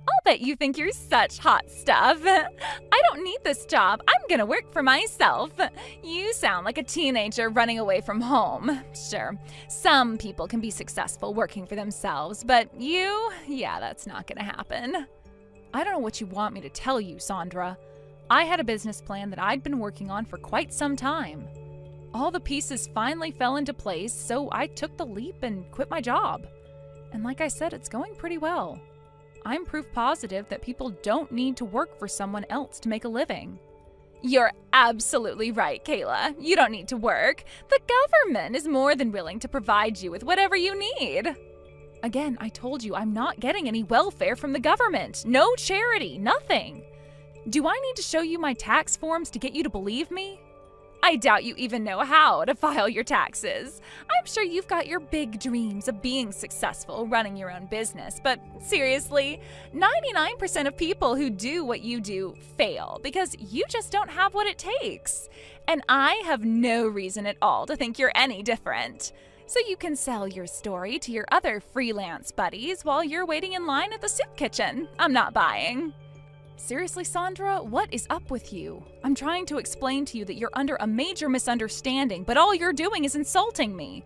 I'll bet you think you're such hot stuff. I don't need this job. I'm gonna work for myself. You sound like a teenager running away from home. Sure, some people can be successful working for themselves, but you, yeah, that's not gonna happen. I don't know what you want me to tell you, Sandra. I had a business plan that I'd been working on for quite some time. All the pieces finally fell into place, so I took the leap and quit my job. And like I said, it's going pretty well. I'm proof positive that people don't need to work for someone else to make a living. You're absolutely right, Kayla. You don't need to work. The government is more than willing to provide you with whatever you need. Again, I told you I'm not getting any welfare from the government. No charity, nothing. Do I need to show you my tax forms to get you to believe me? I doubt you even know how to file your taxes. I'm sure you've got your big dreams of being successful running your own business, but seriously, 99% of people who do what you do fail because you just don't have what it takes. And I have no reason at all to think you're any different. So you can sell your story to your other freelance buddies while you're waiting in line at the soup kitchen. I'm not buying. Seriously, Sandra, what is up with you? I'm trying to explain to you that you're under a major misunderstanding, but all you're doing is insulting me.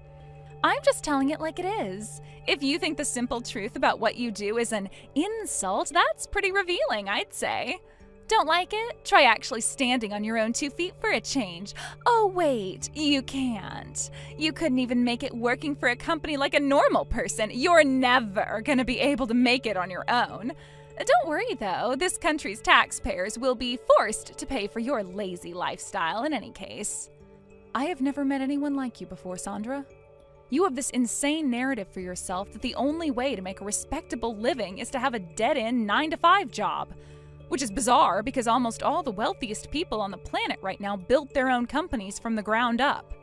I'm just telling it like it is. If you think the simple truth about what you do is an insult, that's pretty revealing, I'd say. Don't like it? Try actually standing on your own 2 feet for a change. Oh, wait, you can't. You couldn't even make it working for a company like a normal person. You're never gonna be able to make it on your own. Don't worry, though. This country's taxpayers will be forced to pay for your lazy lifestyle in any case. I have never met anyone like you before, Sandra. You have this insane narrative for yourself that the only way to make a respectable living is to have a dead-end 9-to-5 job, which is bizarre because almost all the wealthiest people on the planet right now built their own companies from the ground up.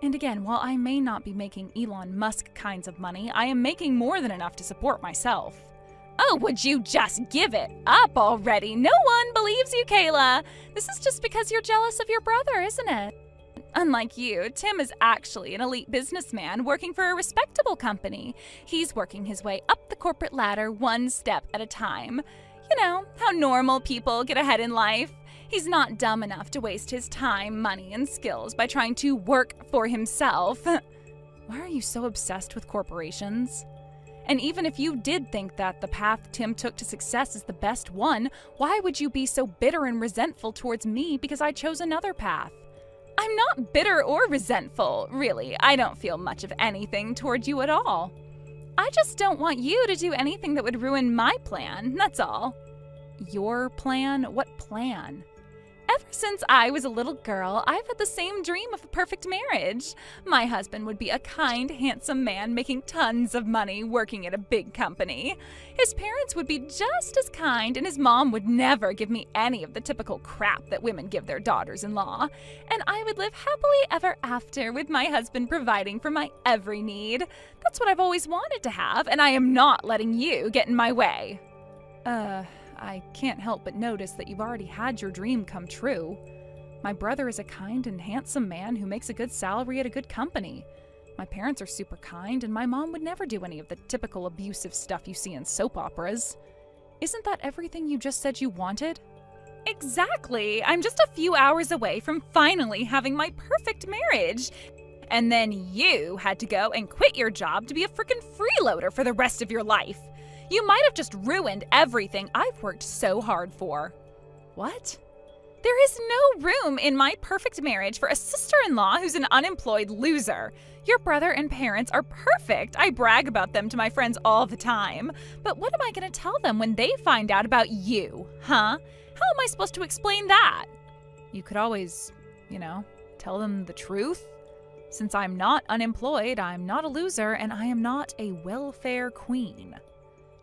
And again, while I may not be making Elon Musk kinds of money, I am making more than enough to support myself. Oh, would you just give it up already? No one believes you, Kayla. This is just because you're jealous of your brother, isn't it? Unlike you, Tim is actually an elite businessman working for a respectable company. He's working his way up the corporate ladder one step at a time. You know, how normal people get ahead in life. He's not dumb enough to waste his time, money, and skills by trying to work for himself. Why are you so obsessed with corporations? And even if you did think that the path Tim took to success is the best one, why would you be so bitter and resentful towards me because I chose another path? I'm not bitter or resentful, really. I don't feel much of anything toward you at all. I just don't want you to do anything that would ruin my plan, that's all. Your plan? What plan? Ever since I was a little girl, I've had the same dream of a perfect marriage. My husband would be a kind, handsome man making tons of money working at a big company. His parents would be just as kind, and his mom would never give me any of the typical crap that women give their daughters-in-law. And I would live happily ever after with my husband providing for my every need. That's what I've always wanted to have, and I am not letting you get in my way. I can't help but notice that you've already had your dream come true. My brother is a kind and handsome man who makes a good salary at a good company. My parents are super kind, and my mom would never do any of the typical abusive stuff you see in soap operas. Isn't that everything you just said you wanted? Exactly. I'm just a few hours away from finally having my perfect marriage. And then you had to go and quit your job to be a freaking freeloader for the rest of your life. You might have just ruined everything I've worked so hard for. What? There is no room in my perfect marriage for a sister-in-law who's an unemployed loser. Your brother and parents are perfect. I brag about them to my friends all the time. But what am I going to tell them when they find out about you, huh? How am I supposed to explain that? You could always, tell them the truth. Since I'm not unemployed, I'm not a loser, and I am not a welfare queen.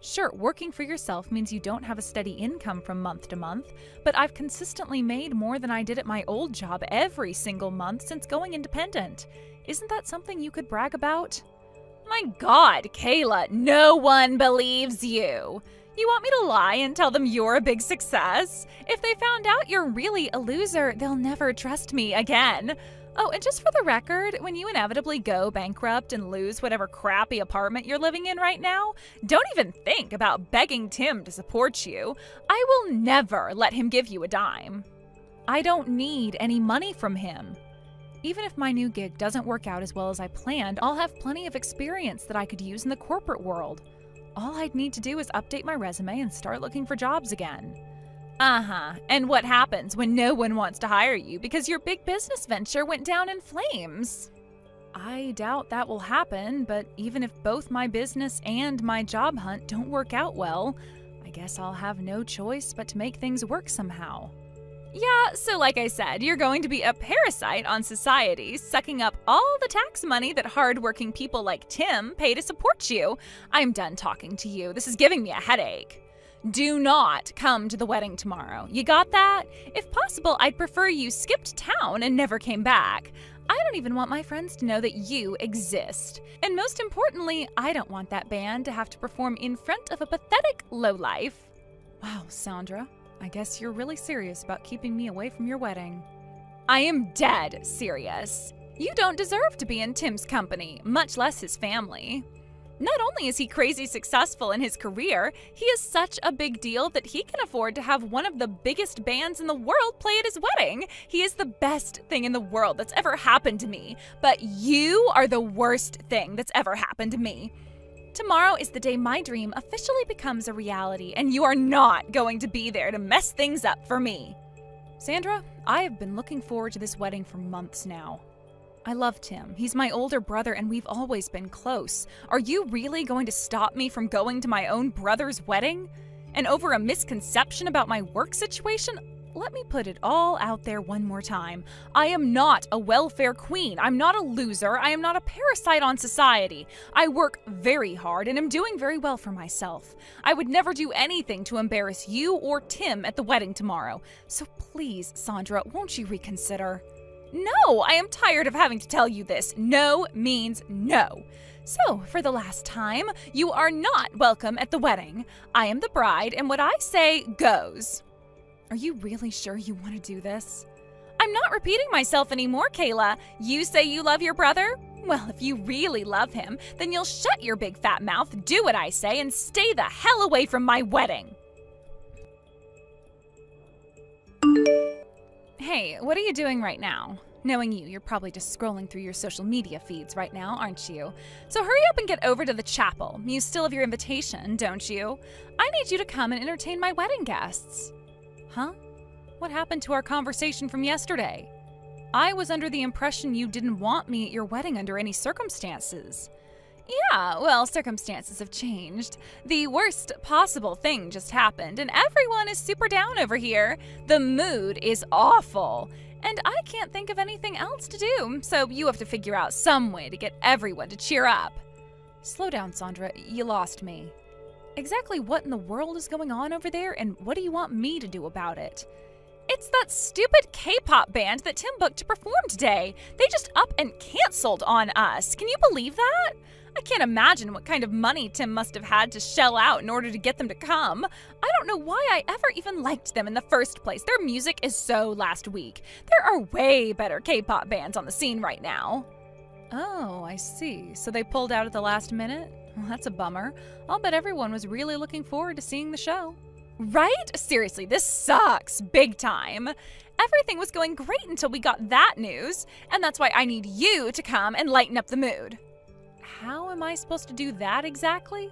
Sure, working for yourself means you don't have a steady income from month to month, but I've consistently made more than I did at my old job every single month since going independent. Isn't that something you could brag about? My God, Kayla, no one believes you. You want me to lie and tell them you're a big success? If they found out you're really a loser, they'll never trust me again. Oh, and just for the record, when you inevitably go bankrupt and lose whatever crappy apartment you're living in right now, don't even think about begging Tim to support you. I will never let him give you a dime. I don't need any money from him. Even if my new gig doesn't work out as well as I planned, I'll have plenty of experience that I could use in the corporate world. All I'd need to do is update my resume and start looking for jobs again. And what happens when no one wants to hire you because your big business venture went down in flames? I doubt that will happen, but even if both my business and my job hunt don't work out well, I guess I'll have no choice but to make things work somehow. Yeah, so like I said, you're going to be a parasite on society, sucking up all the tax money that hardworking people like Tim pay to support you. I'm done talking to you. This is giving me a headache. Do not come to the wedding tomorrow. You got that? If possible, I'd prefer you skipped town and never came back. I don't even want my friends to know that you exist. And most importantly, I don't want that band to have to perform in front of a pathetic lowlife. Wow, Sandra, I guess you're really serious about keeping me away from your wedding. I am dead serious. You don't deserve to be in Tim's company, much less his family. Not only is he crazy successful in his career, he is such a big deal that he can afford to have one of the biggest bands in the world play at his wedding. He is the best thing in the world that's ever happened to me, but you are the worst thing that's ever happened to me. Tomorrow is the day my dream officially becomes a reality, and you are not going to be there to mess things up for me. Sandra, I have been looking forward to this wedding for months now. I love Tim. He's my older brother and we've always been close. Are you really going to stop me from going to my own brother's wedding? And over a misconception about my work situation? Let me put it all out there one more time. I am not a welfare queen. I'm not a loser. I am not a parasite on society. I work very hard and am doing very well for myself. I would never do anything to embarrass you or Tim at the wedding tomorrow. So please, Sandra, won't you reconsider? No, I am tired of having to tell you this. No means no. So, for the last time, you are not welcome at the wedding. I am the bride, and what I say goes. Are you really sure you want to do this? I'm not repeating myself anymore, Kayla. You say you love your brother? Well, if you really love him, then you'll shut your big fat mouth, do what I say, and stay the hell away from my wedding. Hey, what are you doing right now? Knowing you, you're probably just scrolling through your social media feeds right now, aren't you? So hurry up and get over to the chapel. You still have your invitation, don't you? I need you to come and entertain my wedding guests. Huh? What happened to our conversation from yesterday? I was under the impression you didn't want me at your wedding under any circumstances. Yeah, well, circumstances have changed. The worst possible thing just happened, and everyone is super down over here. The mood is awful, and I can't think of anything else to do, so you have to figure out some way to get everyone to cheer up. Slow down, Sandra. You lost me. Exactly what in the world is going on over there, and what do you want me to do about it? It's that stupid K-pop band that Tim booked to perform today. They just up and canceled on us. Can you believe that? I can't imagine what kind of money Tim must have had to shell out in order to get them to come. I don't know why I ever even liked them in the first place. Their music is so last week. There are way better K-pop bands on the scene right now. Oh, I see. So they pulled out at the last minute? Well, that's a bummer. I'll bet everyone was really looking forward to seeing the show. Right? Seriously, this sucks big time. Everything was going great until we got that news, and that's why I need you to come and lighten up the mood. How am I supposed to do that exactly?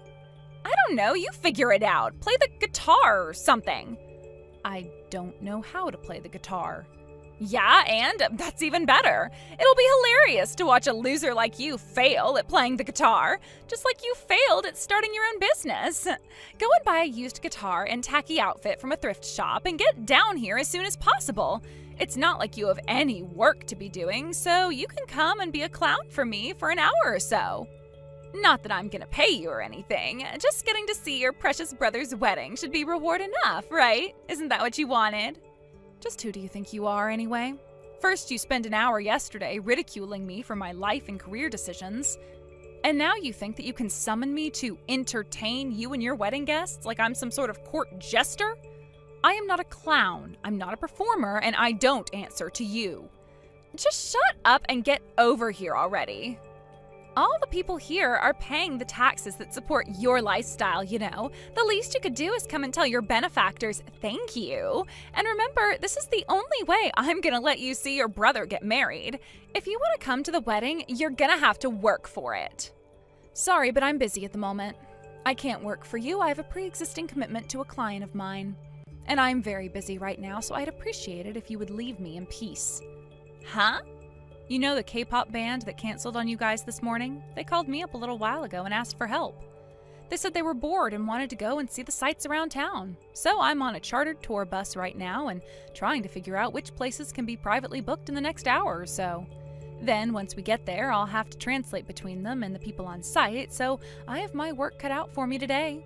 I don't know, you figure it out. Play the guitar or something. I don't know how to play the guitar. Yeah, and that's even better. It'll be hilarious to watch a loser like you fail at playing the guitar, just like you failed at starting your own business. Go and buy a used guitar and tacky outfit from a thrift shop and get down here as soon as possible. It's not like you have any work to be doing, so you can come and be a clown for me for an hour or so. Not that I'm gonna pay you or anything, just getting to see your precious brother's wedding should be reward enough, right? Isn't that what you wanted? Just who do you think you are, anyway? First, you spent an hour yesterday ridiculing me for my life and career decisions. And now you think that you can summon me to entertain you and your wedding guests like I'm some sort of court jester? I am not a clown, I'm not a performer, and I don't answer to you. Just shut up and get over here already. All the people here are paying the taxes that support your lifestyle, you know. The least you could do is come and tell your benefactors thank you. And remember, this is the only way I'm gonna let you see your brother get married. If you want to come to the wedding, you're gonna have to work for it. Sorry, but I'm busy at the moment. I can't work for you. I have a pre-existing commitment to a client of mine. And I'm very busy right now, so I'd appreciate it if you would leave me in peace. Huh? You know the K-pop band that canceled on you guys this morning? They called me up a little while ago and asked for help. They said they were bored and wanted to go and see the sights around town. So I'm on a chartered tour bus right now and trying to figure out which places can be privately booked in the next hour or so. Then, once we get there, I'll have to translate between them and the people on site, so I have my work cut out for me today.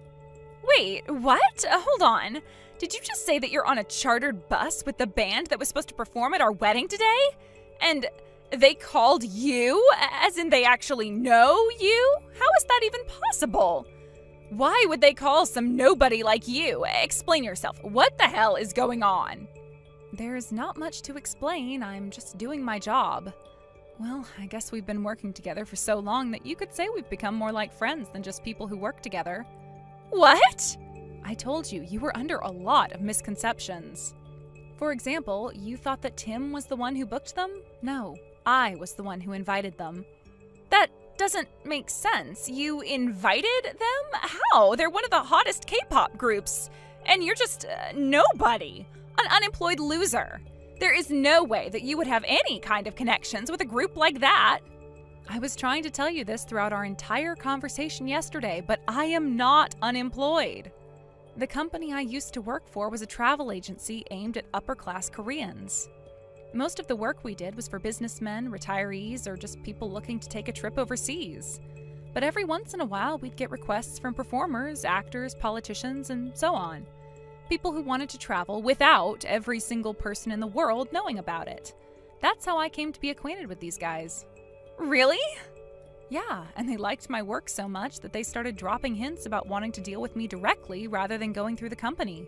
Wait, what? Hold on. Did you just say that you're on a chartered bus with the band that was supposed to perform at our wedding today? And they called you? As in they actually know you? How is that even possible? Why would they call some nobody like you? Explain yourself. What the hell is going on? There's not much to explain. I'm just doing my job. Well, I guess we've been working together for so long that you could say we've become more like friends than just people who work together. What? I told you, you were under a lot of misconceptions. For example, you thought that Tim was the one who booked them? No, I was the one who invited them. That doesn't make sense. You invited them? How? They're one of the hottest K-pop groups. And you're just nobody. An unemployed loser. There is no way that you would have any kind of connections with a group like that. I was trying to tell you this throughout our entire conversation yesterday, but I am not unemployed. The company I used to work for was a travel agency aimed at upper-class Koreans. Most of the work we did was for businessmen, retirees, or just people looking to take a trip overseas. But every once in a while, we'd get requests from performers, actors, politicians, and so on. People who wanted to travel without every single person in the world knowing about it. That's how I came to be acquainted with these guys. Really? Yeah, and they liked my work so much that they started dropping hints about wanting to deal with me directly rather than going through the company.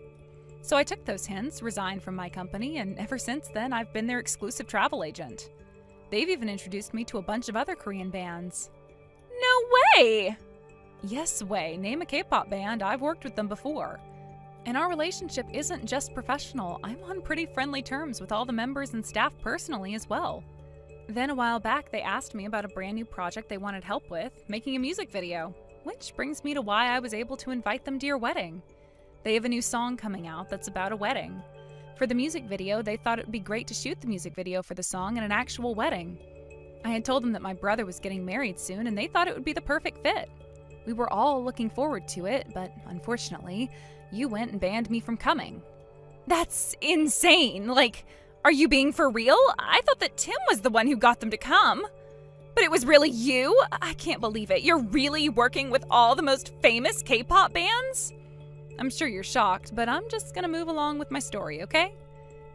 So I took those hints, resigned from my company, and ever since then I've been their exclusive travel agent. They've even introduced me to a bunch of other Korean bands. No way! Yes way, name a K-pop band, I've worked with them before. And our relationship isn't just professional, I'm on pretty friendly terms with all the members and staff personally as well. Then a while back, they asked me about a brand new project they wanted help with, making a music video. Which brings me to why I was able to invite them to your wedding. They have a new song coming out that's about a wedding. For the music video, they thought it would be great to shoot the music video for the song at an actual wedding. I had told them that my brother was getting married soon, and they thought it would be the perfect fit. We were all looking forward to it, but unfortunately, you went and banned me from coming. That's insane! Like, are you being for real? I thought that Tim was the one who got them to come. But it was really you? I can't believe it. You're really working with all the most famous K-pop bands? I'm sure you're shocked, but I'm just gonna move along with my story, okay?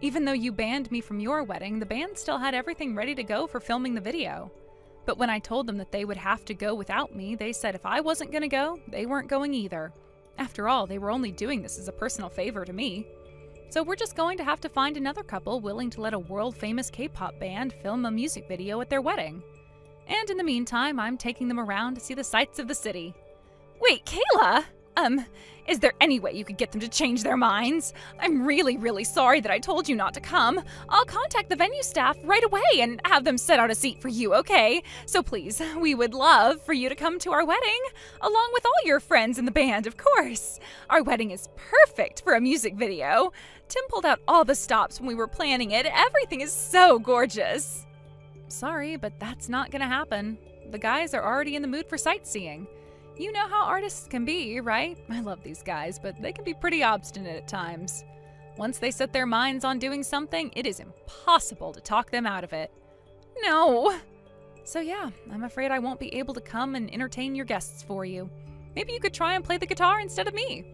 Even though you banned me from your wedding, the band still had everything ready to go for filming the video. But when I told them that they would have to go without me, they said if I wasn't gonna go, they weren't going either. After all, they were only doing this as a personal favor to me. So we're just going to have to find another couple willing to let a world-famous K-pop band film a music video at their wedding. And in the meantime, I'm taking them around to see the sights of the city. Wait, Kayla! Is there any way you could get them to change their minds? I'm really, really sorry that I told you not to come. I'll contact the venue staff right away and have them set out a seat for you, okay? So please, we would love for you to come to our wedding, along with all your friends in the band, of course. Our wedding is perfect for a music video. Tim pulled out all the stops when we were planning it. Everything is so gorgeous. Sorry, but that's not gonna happen. The guys are already in the mood for sightseeing. You know how artists can be, right? I love these guys, but they can be pretty obstinate at times. Once they set their minds on doing something, it is impossible to talk them out of it. No! So yeah, I'm afraid I won't be able to come and entertain your guests for you. Maybe you could try and play the guitar instead of me.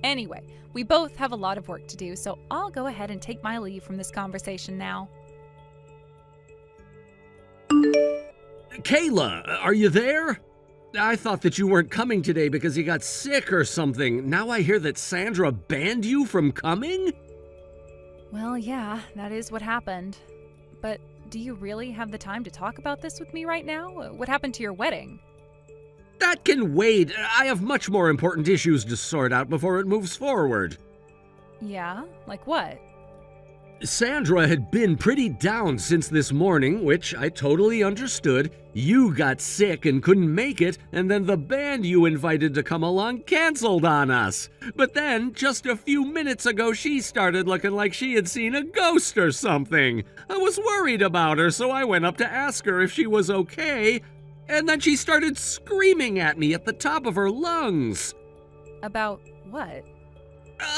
Anyway, we both have a lot of work to do, so I'll go ahead and take my leave from this conversation now. Kayla, are you there? I thought that you weren't coming today because you got sick or something. Now I hear that Sandra banned you from coming? Well, yeah, that is what happened. But do you really have the time to talk about this with me right now? What happened to your wedding? That can wait. I have much more important issues to sort out before it moves forward. Yeah? Like what? Sandra had been pretty down since this morning, which I totally understood. You got sick and couldn't make it, and then the band you invited to come along canceled on us. But then, just a few minutes ago, she started looking like she had seen a ghost or something. I was worried about her, so I went up to ask her if she was okay, and then she started screaming at me at the top of her lungs. About what?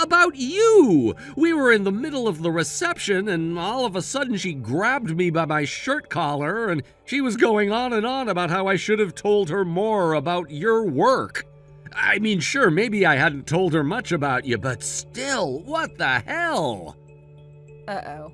About you! We were in the middle of the reception, and all of a sudden she grabbed me by my shirt collar, and she was going on and on about how I should have told her more about your work. I mean, sure, maybe I hadn't told her much about you, but still, what the hell? Uh-oh.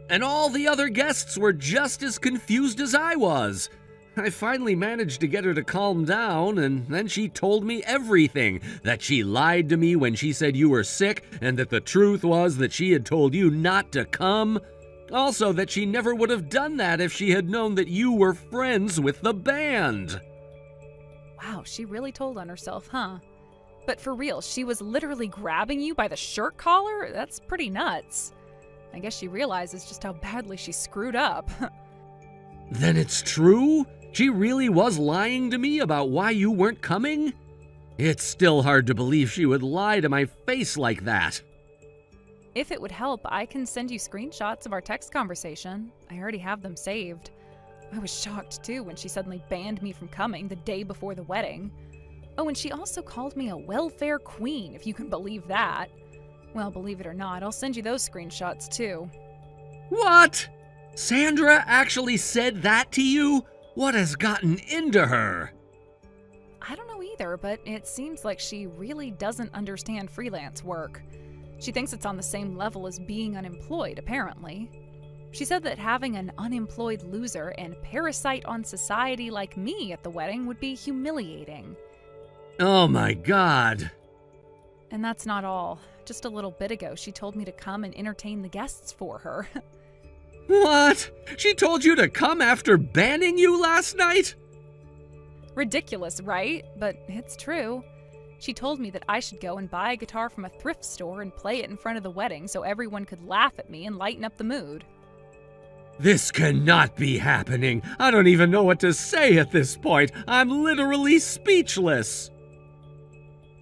And all the other guests were just as confused as I was. I finally managed to get her to calm down, and then she told me everything. That she lied to me when she said you were sick, and that the truth was that she had told you not to come. Also, that she never would have done that if she had known that you were friends with the band. Wow, she really told on herself, huh? But for real, she was literally grabbing you by the shirt collar? That's pretty nuts. I guess she realizes just how badly she screwed up. Then it's true? She really was lying to me about why you weren't coming? It's still hard to believe she would lie to my face like that. If it would help, I can send you screenshots of our text conversation. I already have them saved. I was shocked too when she suddenly banned me from coming the day before the wedding. Oh, and she also called me a welfare queen, if you can believe that. Well, believe it or not, I'll send you those screenshots too. What? Sandra actually said that to you? What has gotten into her? I don't know either, but it seems like she really doesn't understand freelance work. She thinks it's on the same level as being unemployed, apparently. She said that having an unemployed loser and parasite on society like me at the wedding would be humiliating. Oh my God. And that's not all. Just a little bit ago, she told me to come and entertain the guests for her. What? She told you to come after banning you last night? Ridiculous, right? But it's true. She told me that I should go and buy a guitar from a thrift store and play it in front of the wedding so everyone could laugh at me and lighten up the mood. This cannot be happening. I don't even know what to say at this point. I'm literally speechless.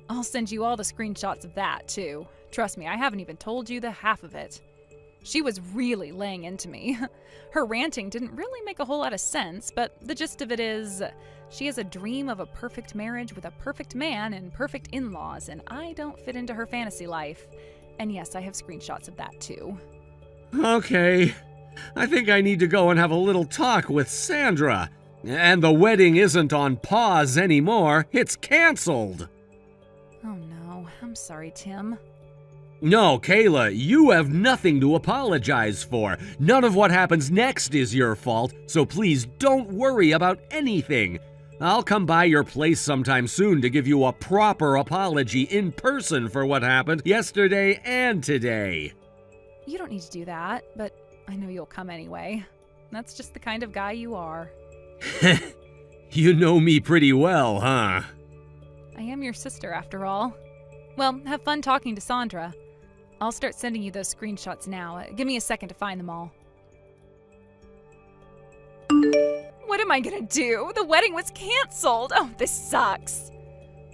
I'll send you all the screenshots of that, too. Trust me, I haven't even told you the half of it. She was really laying into me. Her ranting didn't really make a whole lot of sense, but the gist of it is, she has a dream of a perfect marriage with a perfect man and perfect in-laws, and I don't fit into her fantasy life. And yes, I have screenshots of that too. Okay. I think I need to go and have a little talk with Sandra. And the wedding isn't on pause anymore. It's canceled. Oh no, I'm sorry, Tim. No, Kayla, you have nothing to apologize for. None of what happens next is your fault, so please don't worry about anything. I'll come by your place sometime soon to give you a proper apology in person for what happened yesterday and today. You don't need to do that, but I know you'll come anyway. That's just the kind of guy you are. You know me pretty well, huh? I I am your sister after all. Well, have fun talking to Sandra. I'll start sending you those screenshots now. Give me a second to find them all. What am I gonna do? The wedding was canceled! Oh, this sucks.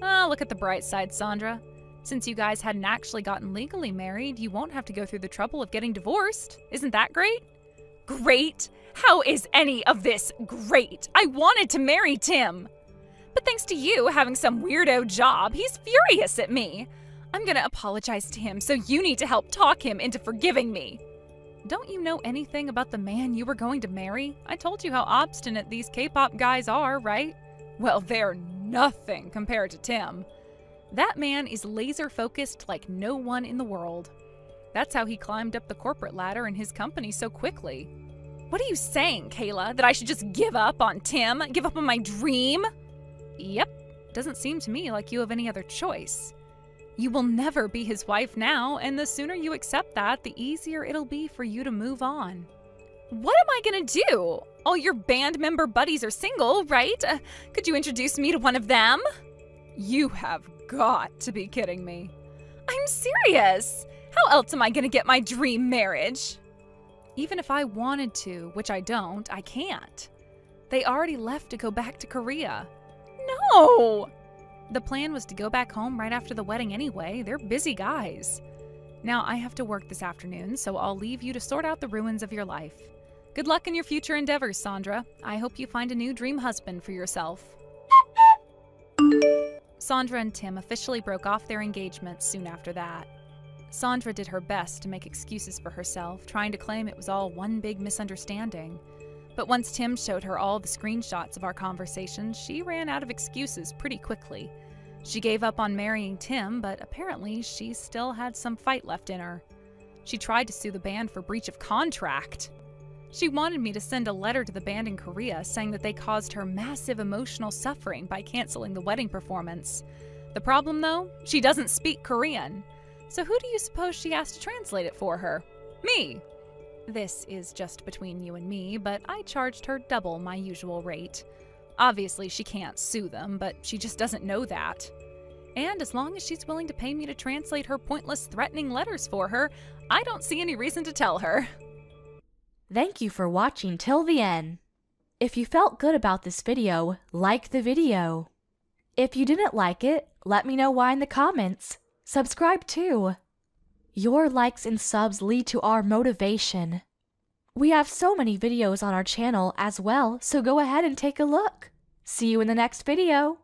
Look at the bright side, Sandra. Since you guys hadn't actually gotten legally married, you won't have to go through the trouble of getting divorced. Isn't that great? Great? How is any of this great? I wanted to marry Tim. But thanks to you having some weirdo job, he's furious at me. I'm gonna apologize to him, so you need to help talk him into forgiving me. Don't you know anything about the man you were going to marry? I told you how obstinate these K-pop guys are, right? Well, they're nothing compared to Tim. That man is laser-focused like no one in the world. That's how he climbed up the corporate ladder in his company so quickly. What are you saying, Kayla? That I should just give up on Tim? Give up on my dream? Yep. Doesn't seem to me like you have any other choice. You will never be his wife now, and the sooner you accept that, the easier it'll be for you to move on. What am I gonna do? All your band member buddies are single, right? Could you introduce me to one of them? You have got to be kidding me. I'm serious. How else am I gonna get my dream marriage? Even if I wanted to, which I don't, I can't. They already left to go back to Korea. No! The plan was to go back home right after the wedding anyway. They're busy guys. Now, I have to work this afternoon, so I'll leave you to sort out the ruins of your life. Good luck in your future endeavors, Sandra. I hope you find a new dream husband for yourself. Sandra and Tim officially broke off their engagement soon after that. Sandra did her best to make excuses for herself, trying to claim it was all one big misunderstanding. But once Tim showed her all the screenshots of our conversation, she ran out of excuses pretty quickly. She gave up on marrying Tim, but apparently she still had some fight left in her. She tried to sue the band for breach of contract. She wanted me to send a letter to the band in Korea saying that they caused her massive emotional suffering by canceling the wedding performance. The problem, though, she doesn't speak Korean. So who do you suppose she asked to translate it for her? Me! This is just between you and me, but I charged her double my usual rate. Obviously, she can't sue them, but she just doesn't know that. And as long as she's willing to pay me to translate her pointless, threatening letters for her, I don't see any reason to tell her. Thank you for watching till the end. If you felt good about this video, like the video. If you didn't like it, let me know why in the comments. Subscribe too. Your likes and subs lead to our motivation. We have so many videos on our channel as well, so go ahead and take a look. See you in the next video.